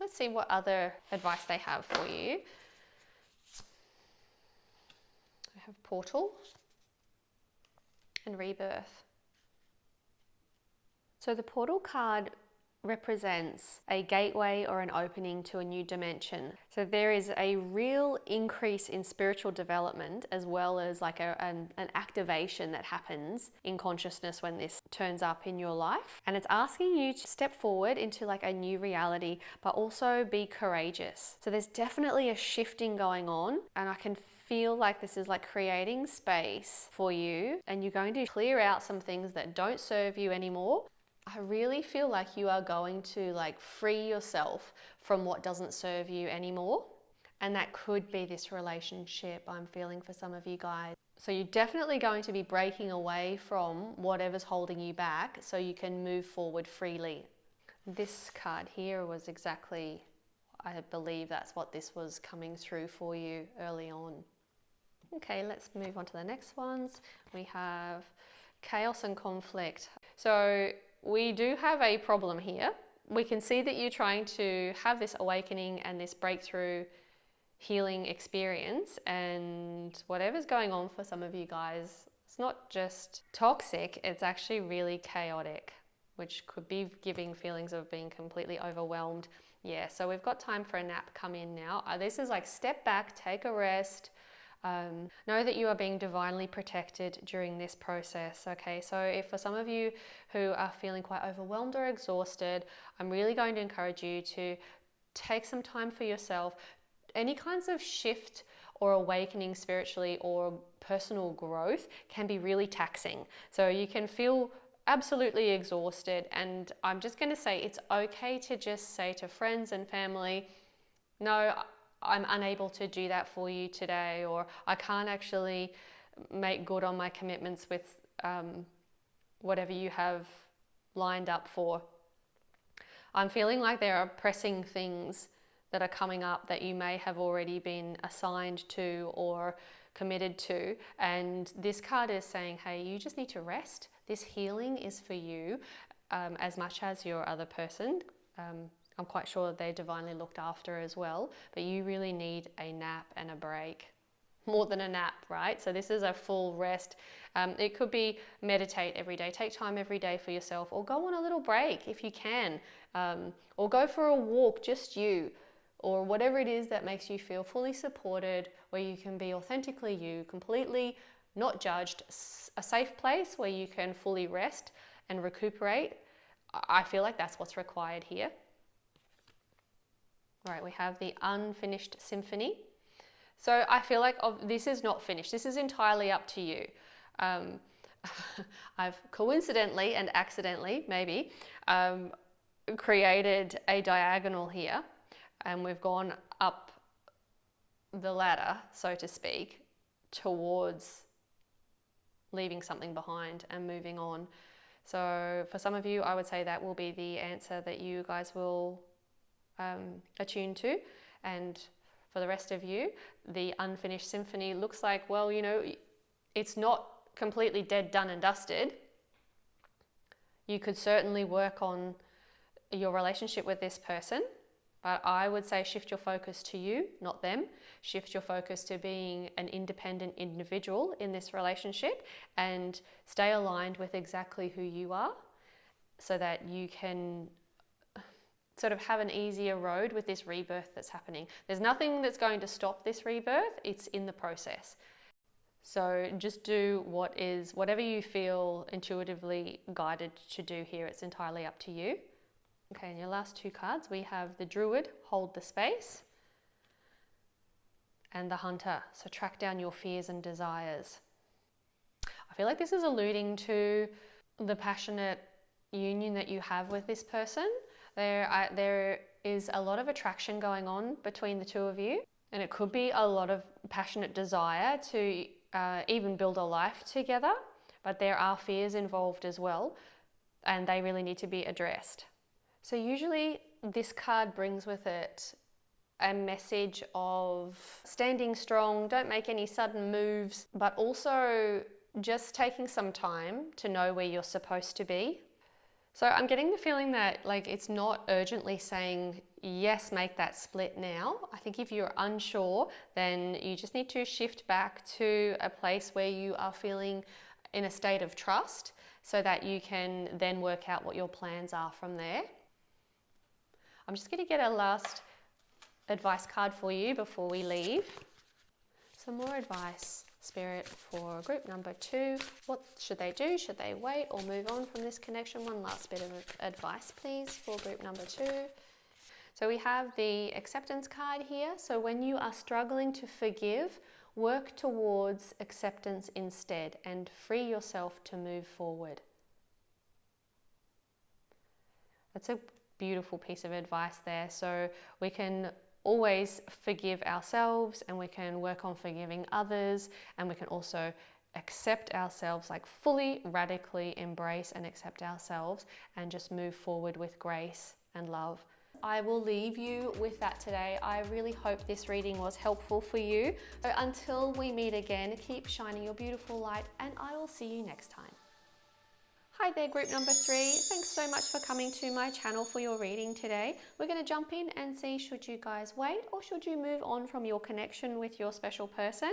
Let's see what other advice they have for you. I have portal and rebirth. So the portal card represents a gateway or an opening to a new dimension. So there is a real increase in spiritual development, as well as like an activation that happens in consciousness when this turns up in your life. And it's asking you to step forward into like a new reality, but also be courageous. So there's definitely a shifting going on, and I can feel like this is like creating space for you, and you're going to clear out some things that don't serve you anymore. I really feel like you are going to like free yourself from what doesn't serve you anymore. And that could be this relationship I'm feeling for some of you guys. So you're definitely going to be breaking away from whatever's holding you back so you can move forward freely. This card here was exactly, I believe that's what this was coming through for you early on. Okay, let's move on to the next ones. We have chaos and conflict. So we do have a problem here. We can see that you're trying to have this awakening and this breakthrough healing experience, and whatever's going on for some of you guys, it's not just toxic, it's actually really chaotic, which could be giving feelings of being completely overwhelmed. Yeah, so we've got time for a nap come in now. This is like step back, take a rest. Know that you are being divinely protected during this process, okay? So if for some of you who are feeling quite overwhelmed or exhausted, I'm really going to encourage you to take some time for yourself. Any kinds of shift or awakening spiritually or personal growth can be really taxing. So you can feel absolutely exhausted, and I'm just going to say it's okay to just say to friends and family, no, I'm unable to do that for you today, or I can't actually make good on my commitments with whatever you have lined up for. I'm feeling like there are pressing things that are coming up that you may have already been assigned to or committed to, and this card is saying, hey, you just need to rest. This healing is for you as much as your other person. I'm quite sure they're divinely looked after as well, but you really need a nap and a break. More than a nap, right? So this is a full rest. It could be meditate every day, take time every day for yourself, or go on a little break if you can, or go for a walk, just you, or whatever it is that makes you feel fully supported, where you can be authentically you, completely not judged, a safe place where you can fully rest and recuperate. I feel like that's what's required here. Right, we have the unfinished symphony. So I feel like this is not finished. This is entirely up to you. I've coincidentally and accidentally, maybe, created a diagonal here, and we've gone up the ladder, so to speak, towards leaving something behind and moving on. So for some of you, I would say that will be the answer that you guys will attune to, and for the rest of you, the unfinished symphony looks like, well, you know, it's not completely dead, done and dusted. You could certainly work on your relationship with this person, but I would say shift your focus to you, not them. Shift your focus to being an independent individual in this relationship and stay aligned with exactly who you are so that you can sort of have an easier road with this rebirth that's happening. There's nothing that's going to stop this rebirth. It's in the process. So just do whatever you feel intuitively guided to do here. It's entirely up to you. Okay, and your last two cards, we have the Druid, hold the space, and the Hunter, so track down your fears and desires. I feel like this is alluding to the passionate union that you have with this person. There is a lot of attraction going on between the two of you, and it could be a lot of passionate desire to even build a life together, but there are fears involved as well, and they really need to be addressed. So usually this card brings with it a message of standing strong, don't make any sudden moves, but also just taking some time to know where you're supposed to be. So I'm getting the feeling that like it's not urgently saying, yes, make that split now. I think if you're unsure, then you just need to shift back to a place where you are feeling in a state of trust so that you can then work out what your plans are from there. I'm just going to get a last advice card for you before we leave. Some more advice, Spirit, for group number 2. What should they do? Should they wait or move on from this connection? One last bit of advice, please, for group number 2. So we have the acceptance card here. So when you are struggling to forgive, work towards acceptance instead and free yourself to move forward. That's a beautiful piece of advice there. So we can always forgive ourselves, and we can work on forgiving others, and we can also accept ourselves, like fully, radically embrace and accept ourselves, and just move forward with grace and love. I will leave you with that today. I really hope this reading was helpful for you. So until we meet again, keep shining your beautiful light, and I will see you next time. Hi there, group number 3. Thanks so much for coming to my channel for your reading today. We're going to jump in and see, should you guys wait or should you move on from your connection with your special person?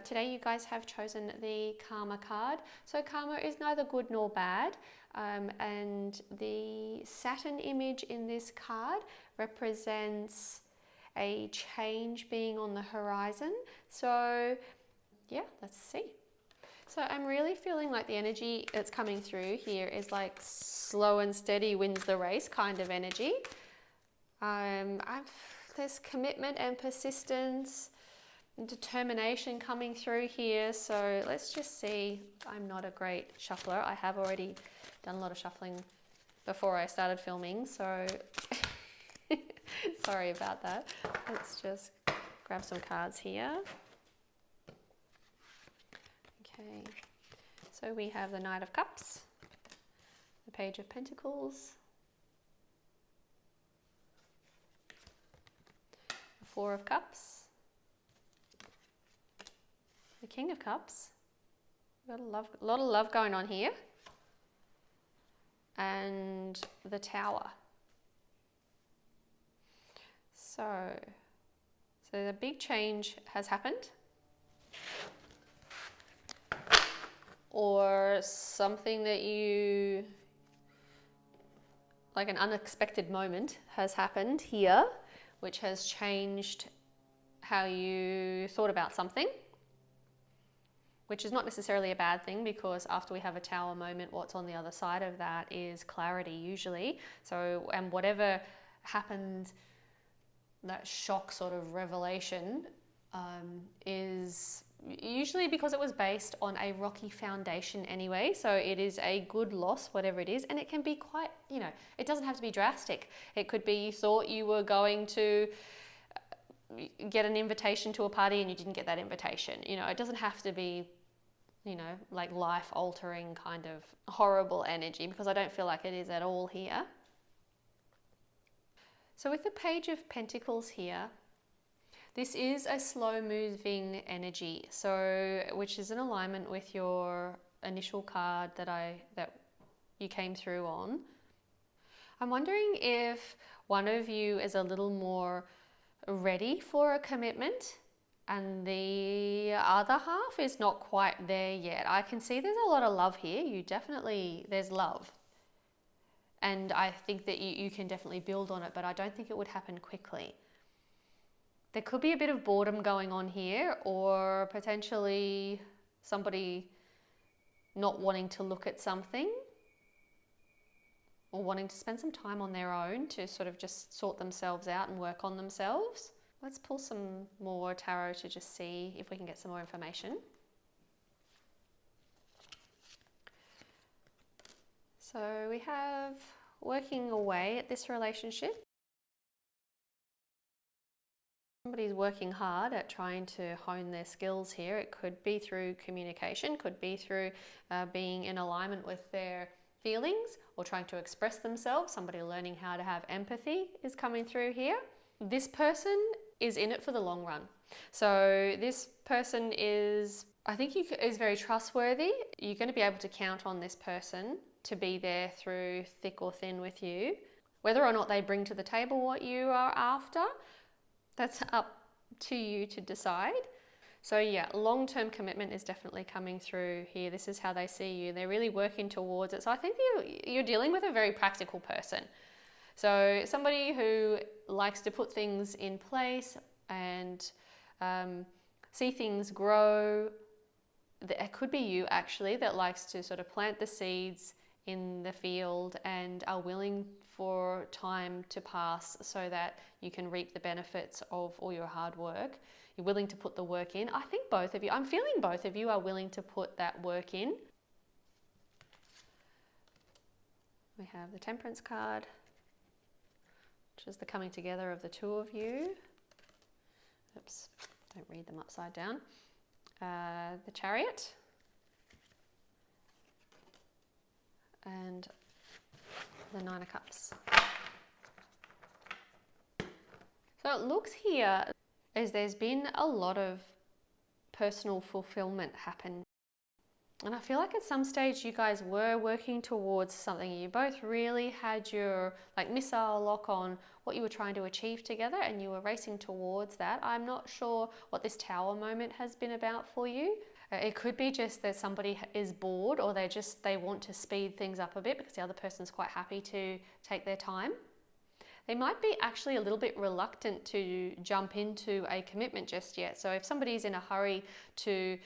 Today you guys have chosen the Karma card. So Karma is neither good nor bad. And the Saturn image in this card represents a change being on the horizon. So yeah, let's see. So I'm really feeling like the energy that's coming through here is like slow and steady wins the race kind of energy. There's commitment and persistence and determination coming through here. So let's just see. I'm not a great shuffler. I have already done a lot of shuffling before I started filming. So sorry about that. Let's just grab some cards here. Okay, so we have the Knight of Cups, the Page of Pentacles, the Four of Cups, the King of Cups. Got a lot of love going on here, and the Tower. So the big change has happened. Or something that you, like an unexpected moment has happened here, which has changed how you thought about something, which is not necessarily a bad thing, because after we have a Tower moment, what's on the other side of that is clarity usually. So, and whatever happened, that shock sort of revelation is usually because it was based on a rocky foundation anyway, so it is a good loss, whatever it is, and it can be quite, it doesn't have to be drastic. It could be you thought you were going to get an invitation to a party and you didn't get that invitation. It doesn't have to be, like life-altering kind of horrible energy, because I don't feel like it is at all here. So with the Page of Pentacles here, this is a slow-moving energy, so which is in alignment with your initial card that you came through on. I'm wondering if one of you is a little more ready for a commitment and the other half is not quite there yet. I can see there's a lot of love here. There's love. And I think that you can definitely build on it, but I don't think it would happen quickly. There could be a bit of boredom going on here, or potentially somebody not wanting to look at something or wanting to spend some time on their own to sort of just sort themselves out and work on themselves. Let's pull some more tarot to just see if we can get some more information. So we have working away at this relationship. Somebody's working hard at trying to hone their skills here. It could be through communication, could be through being in alignment with their feelings or trying to express themselves. Somebody learning how to have empathy is coming through here. This person is in it for the long run. So this person is very trustworthy. You're going to be able to count on this person to be there through thick or thin with you. Whether or not they bring to the table what you are after, that's up to you to decide. So yeah, long-term commitment is definitely coming through here. This is how they see you. They're really working towards it. So I think you're dealing with a very practical person. So somebody who likes to put things in place and see things grow. It could be you actually that likes to sort of plant the seeds in the field and are willing for time to pass so that you can reap the benefits of all your hard work. You're willing to put the work in. I think both of you, I'm feeling both of you are willing to put that work in. We have the Temperance card, which which is the coming together of the two of you. Oops, don't read them upside down. The Chariot. And the Nine of Cups. So it looks here as there's been a lot of personal fulfillment happen. And I feel like at some stage you guys were working towards something. You both really had your missile lock on what you were trying to achieve together, and you were racing towards that. I'm not sure what this Tower moment has been about for you. It could be just that somebody is bored, or they want to speed things up a bit because the other person's quite happy to take their time. They might be actually a little bit reluctant to jump into a commitment just yet. So if somebody's in a hurry to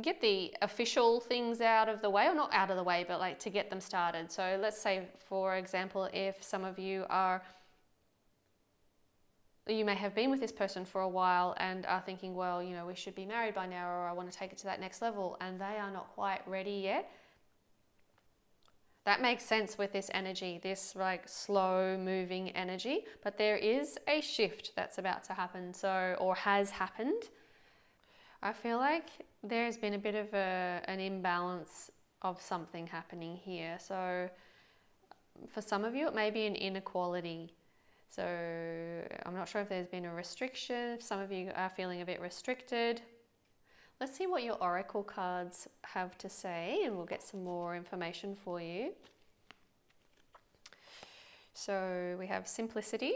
get the official things out of the way, or not out of the way, but to get them started. So let's say, for example, if some of you you may have been with this person for a while and are thinking, well, we should be married by now, or I want to take it to that next level, and they are not quite ready yet. That makes sense with this energy, this slow moving energy, but there is a shift that's about to happen, or has happened. I feel like there's been a bit of an imbalance of something happening here. So for some of you, it may be an inequality. So I'm not sure if there's been a restriction. Some of you are feeling a bit restricted. Let's see what your oracle cards have to say, and we'll get some more information for you. So we have simplicity,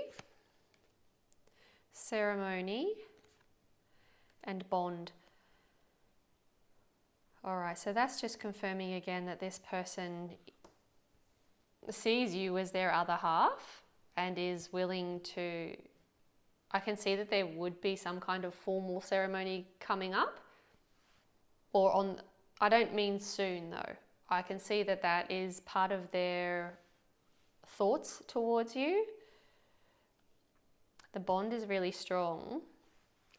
ceremony, and bond. All right, so that's just confirming again that this person sees you as their other half and is willing to, I can see that there would be some kind of formal ceremony coming up, I don't mean soon though. I can see that that is part of their thoughts towards you. The bond is really strong.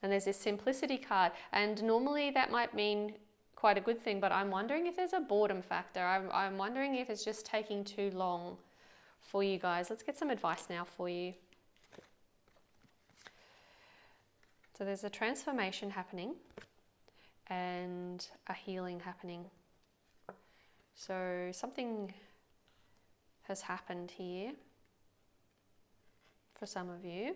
And there's this simplicity card, and normally that might mean quite a good thing, but I'm wondering if there's a boredom factor. I'm wondering if it's just taking too long for you guys. Let's get some advice now for you. So there's a transformation happening and a healing happening. So something has happened here for some of you.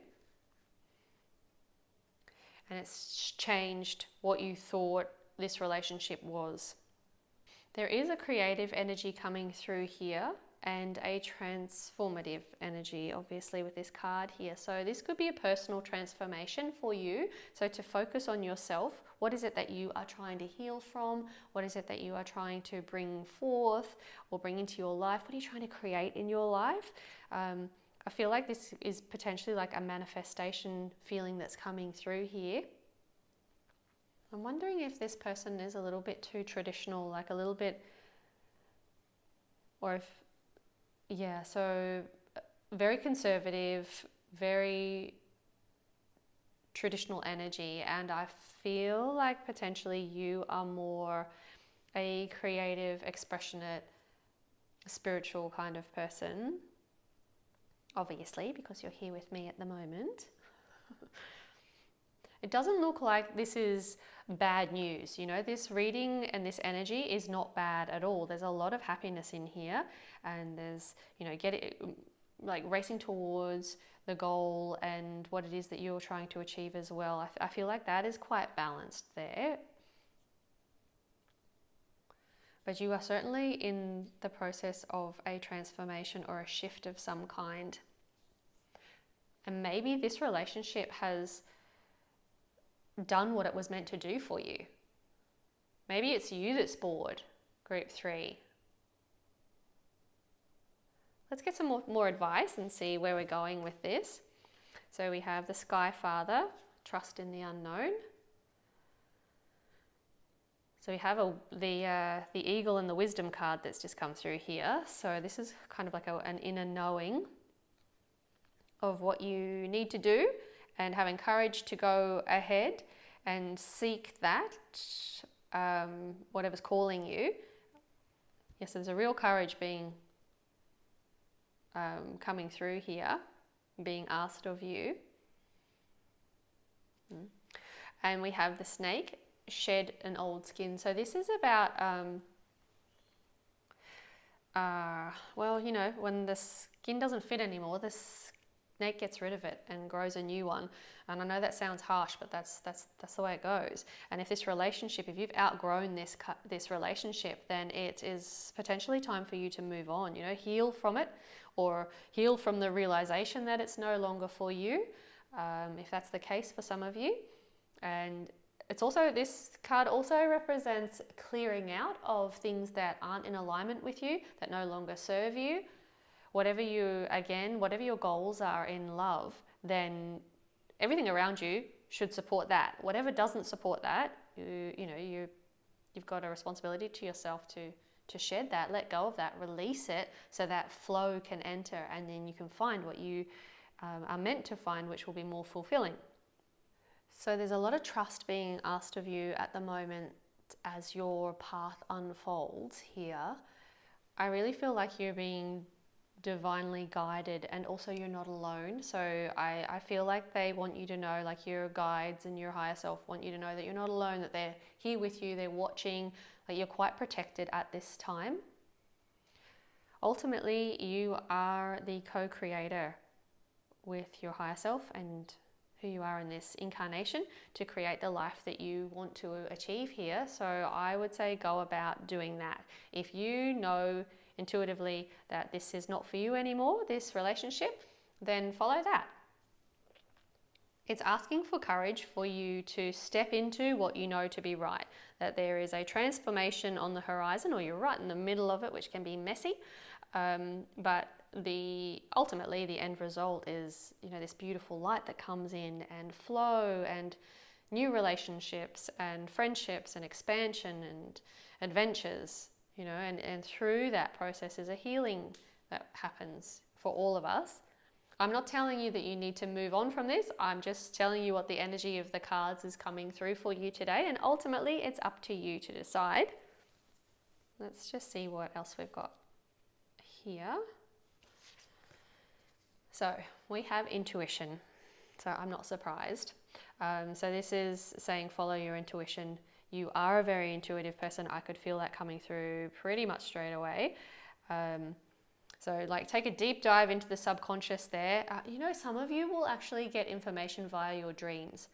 And it's changed what you thought this relationship was. There is a creative energy coming through here, and a transformative energy, obviously, with this card here. So this could be a personal transformation for you. So to focus on yourself, what is it that you are trying to heal from? What is it that you are trying to bring forth or bring into your life? What are you trying to create in your life? I feel like this is potentially like a manifestation feeling that's coming through here. I'm wondering if this person is a little bit too traditional, like a little bit, or if, yeah, so very conservative, very traditional energy. And I feel like potentially you are more a creative, expressionate, spiritual kind of person. Obviously, because you're here with me at the moment. It doesn't look like this is bad news. This reading and this energy is not bad at all. There's a lot of happiness in here, and there's, racing towards the goal and what it is that you're trying to achieve as well. I feel like that is quite balanced there. But you are certainly in the process of a transformation or a shift of some kind. And maybe this relationship has done what it was meant to do for you. Maybe it's you that's bored, group 3. Let's get some more advice and see where we're going with this. So we have the Sky Father, trust in the unknown. So we have the eagle and the wisdom card that's just come through here. So this is kind of like an inner knowing of what you need to do, and having courage to go ahead and seek that, whatever's calling you. Yes, there's a real courage being coming through here, being asked of you. And we have the snake, shed an old skin. So this is about, well, you know, when the skin doesn't fit anymore, the snake gets rid of it and grows a new one. And I know that sounds harsh, but that's the way it goes. And if this relationship, if you've outgrown this relationship, then it is potentially time for you to move on, you know, heal from it, or heal from the realization that it's no longer for you, if that's the case for some of you. And it's also, this card also represents clearing out of things that aren't in alignment with you, that no longer serve you. Whatever your goals are in love, then everything around you should support that. Whatever doesn't support that, you've got a responsibility to yourself to shed that, let go of that, release it, so that flow can enter, and then you can find what you are meant to find, which will be more fulfilling. So there's a lot of trust being asked of you at the moment as your path unfolds here. I really feel like you're being divinely guided, and also you're not alone. So I feel like they want you to know, like your guides and your higher self want you to know that you're not alone, that they're here with you, they're watching, that you're quite protected at this time. Ultimately, you are the co-creator with your higher self and who you are in this incarnation to create the life that you want to achieve here. So I would say go about doing that. If you know intuitively that this is not for you anymore, this relationship, then follow that. It's asking for courage for you to step into what you know to be right, that there is a transformation on the horizon, or you're right in the middle of it, which can be messy, but ultimately the end result is, you know, this beautiful light that comes in, and flow, and new relationships and friendships and expansion and adventures, you know, and through that process is a healing that happens for all of us. I'm not telling you that you need to move on from this. I'm just telling you what the energy of the cards is coming through for you today, and ultimately it's up to you to decide. Let's just see what else we've got here. So we have intuition, so I'm not surprised. So this is saying follow your intuition. You are a very intuitive person. I could feel that coming through pretty much straight away. So like take a deep dive into the subconscious there. You know, some of you will actually get information via your dreams.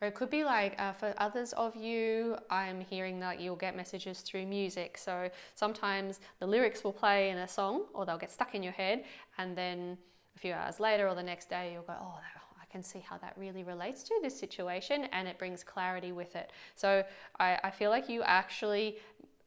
Or it could be like, for others of you, I'm hearing that you'll get messages through music. So sometimes the lyrics will play in a song, or they'll get stuck in your head, and then a few hours later or the next day you'll go, oh, I can see how that really relates to this situation, and it brings clarity with it. So I feel like you actually,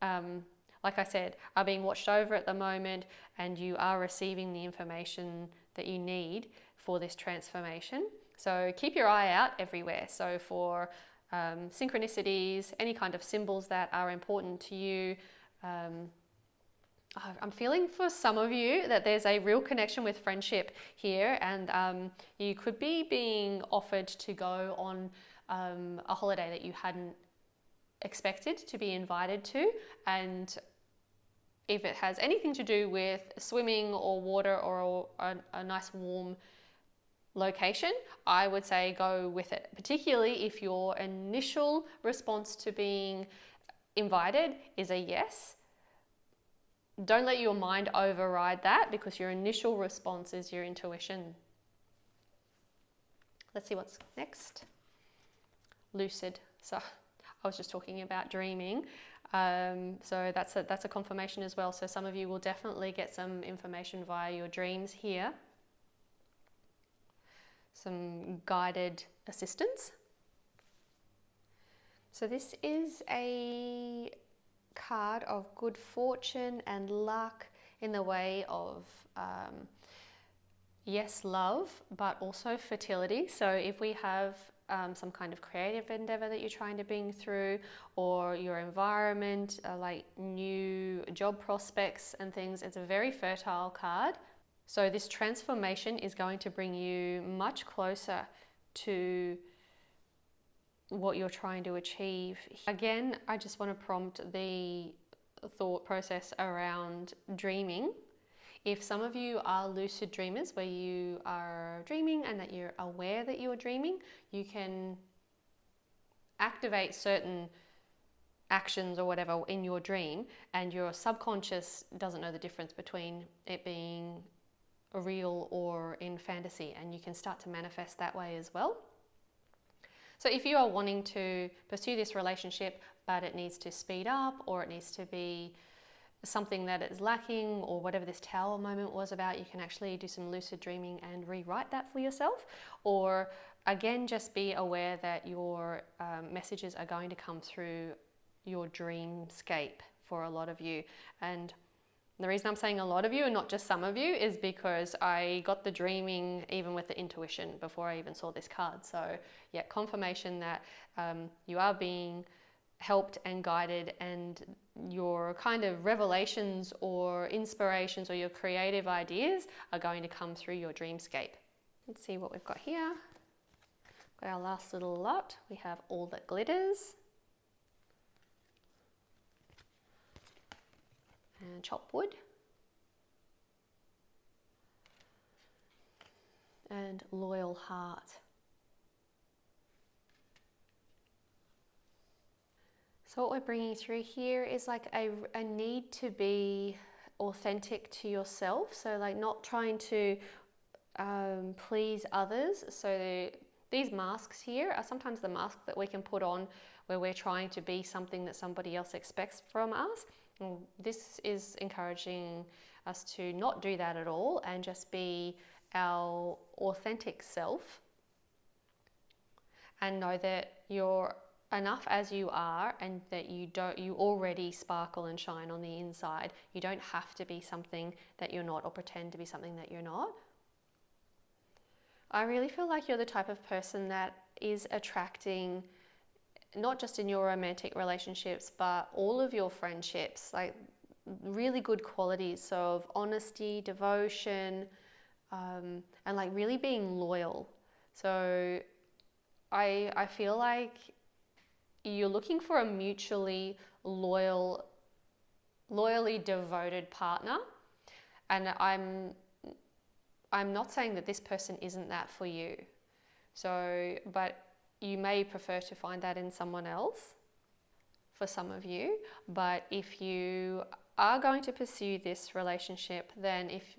like I said, are being watched over at the moment, and you are receiving the information that you need for this transformation. So keep your eye out everywhere. So for synchronicities, any kind of symbols that are important to you. I'm feeling for some of you that there's a real connection with friendship here, and you could be being offered to go on a holiday that you hadn't expected to be invited to. And if it has anything to do with swimming or water or a nice warm location, I would say go with it, particularly if your initial response to being invited is a yes. Don't let your mind override that, because your initial response is your intuition. Let's see what's next. Lucid. So I was just talking about dreaming. So that's a confirmation as well. So some of you will definitely get some information via your dreams here. Some guided assistance. So this is a card of good fortune and luck in the way of yes, love, but also fertility. So if we have some kind of creative endeavor that you're trying to bring through, or your environment, like new job prospects and things, it's a very fertile card. So this transformation is going to bring you much closer to what you're trying to achieve. Again, I just want to prompt the thought process around dreaming. If some of you are lucid dreamers, where you are dreaming and that you're aware that you're dreaming, you can activate certain actions or whatever in your dream, and your subconscious doesn't know the difference between it being real or in fantasy, and you can start to manifest that way as well. So if you are wanting to pursue this relationship, but it needs to speed up, or it needs to be something that is lacking, or whatever this tower moment was about, you can actually do some lucid dreaming and rewrite that for yourself. Or again, just be aware that your messages are going to come through your dreamscape for a lot of you. And the reason I'm saying a lot of you and not just some of you is because I got the dreaming even with the intuition before I even saw this card. So yeah, confirmation that you are being helped and guided, and your kind of revelations or inspirations or your creative ideas are going to come through your dreamscape. Let's see what we've got here. Got our last little lot. We have all that glitters. And chopped wood. And loyal heart. So what we're bringing through here is like a need to be authentic to yourself. So like not trying to please others. So these masks here are sometimes the masks that we can put on where we're trying to be something that somebody else expects from us. And this is encouraging us to not do that at all and just be our authentic self, and know that you're enough as you are, and that you already sparkle and shine on the inside. You don't have to be something that you're not, or pretend to be something that you're not. I really feel like you're the type of person that is attracting, not just in your romantic relationships, but all of your friendships, like really good qualities of honesty, devotion, and like really being loyal. So I feel like you're looking for a mutually loyally devoted partner, and I'm not saying that this person isn't that for you. So, but you may prefer to find that in someone else for some of you. But if you are going to pursue this relationship, then if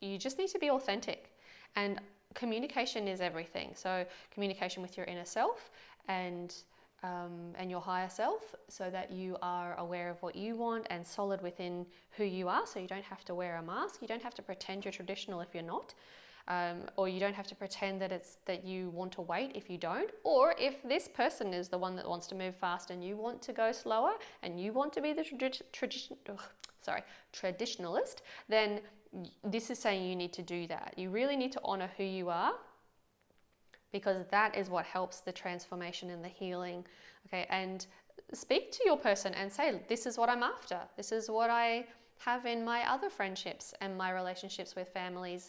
you just need to be authentic, and communication is everything. So communication with your inner self and your higher self, so that you are aware of what you want and solid within who you are. So you don't have to wear a mask. You don't have to pretend you're traditional if you're not. Or you don't have to pretend that you want to wait if you don't. Or if this person is the one that wants to move fast and you want to go slower and you want to be the traditionalist, then this is saying you need to do that. You really need to honor who you are, because that is what helps the transformation and the healing. Okay, and speak to your person and say, this is what I'm after. This is what I have in my other friendships and my relationships with family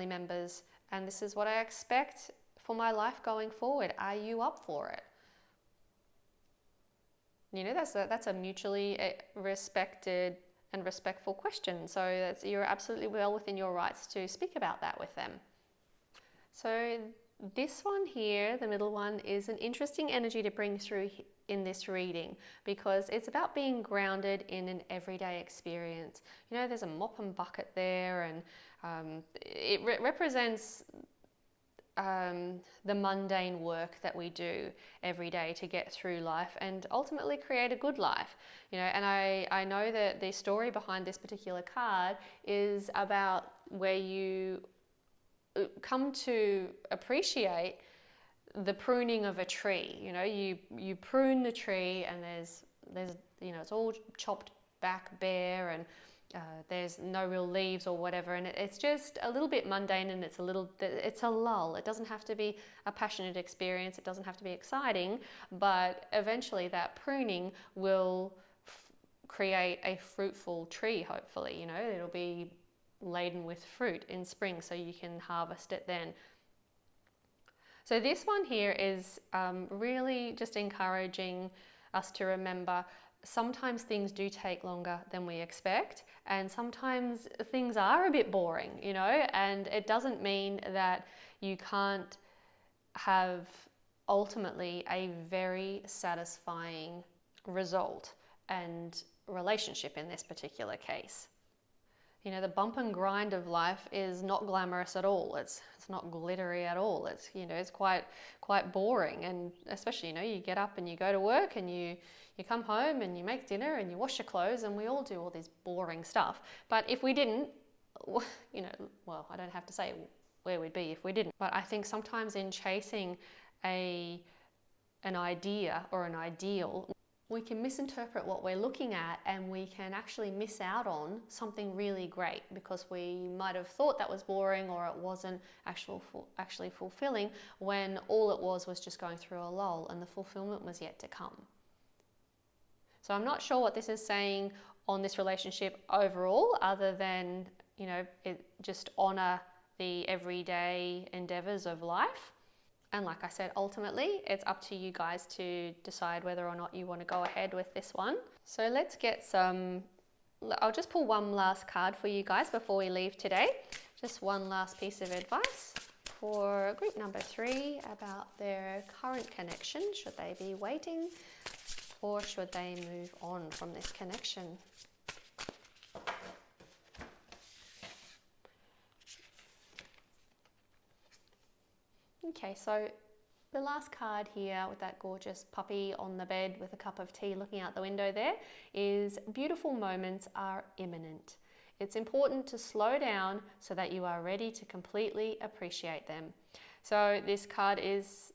members, and this is what I expect for my life going forward. Are you up for it? You know, that's a mutually respected and respectful question. So you're absolutely well within your rights to speak about that with them. So this one here, the middle one, is an interesting energy to bring through in this reading, because it's about being grounded in an everyday experience. You know, there's a mop and bucket there, and it represents the mundane work that we do every day to get through life and ultimately create a good life. You know, and I know that the story behind this particular card is about where you come to appreciate the pruning of a tree. You know, you prune the tree, and there's you know, it's all chopped back bare, and there's no real leaves or whatever, and it's just a little bit mundane, and it's a lull. It doesn't have to be a passionate experience. It doesn't have to be exciting, but eventually that pruning will create a fruitful tree. Hopefully, you know, it'll be laden with fruit in spring, so you can harvest it then. So this one here is really just encouraging us to remember sometimes things do take longer than we expect, and sometimes things are a bit boring, you know, and it doesn't mean that you can't have ultimately a very satisfying result and relationship in this particular case. You know, the bump and grind of life is not glamorous at all. It's not glittery at all. It's, you know, it's quite boring. And especially, you know, you get up and you go to work and you come home and you make dinner and you wash your clothes, and we all do all this boring stuff. But if we didn't, you know, well, I don't have to say where we'd be if we didn't. But I think sometimes in chasing an idea or an ideal, we can misinterpret what we're looking at, and we can actually miss out on something really great because we might have thought that was boring, or it wasn't actually fulfilling, when all it was just going through a lull and the fulfillment was yet to come. So I'm not sure what this is saying on this relationship overall, other than, you know, just honor the everyday endeavors of life. And like I said, ultimately, it's up to you guys to decide whether or not you want to go ahead with this one. So let's get some, I'll just pull one last card for you guys before we leave today. Just one last piece of advice for group number 3 about their current connection. Should they be waiting, or should they move on from this connection? Okay, so the last card here with that gorgeous puppy on the bed with a cup of tea looking out the window there is beautiful moments are imminent. It's important to slow down so that you are ready to completely appreciate them. So this card is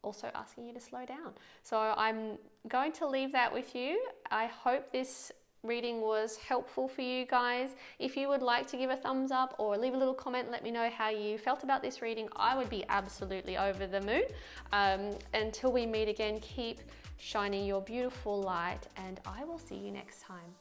also asking you to slow down. So I'm going to leave that with you. I hope this reading was helpful for you guys. If you would like to give a thumbs up or leave a little comment, let me know how you felt about this reading. I would be absolutely over the moon. Until we meet again, keep shining your beautiful light, and I will see you next time.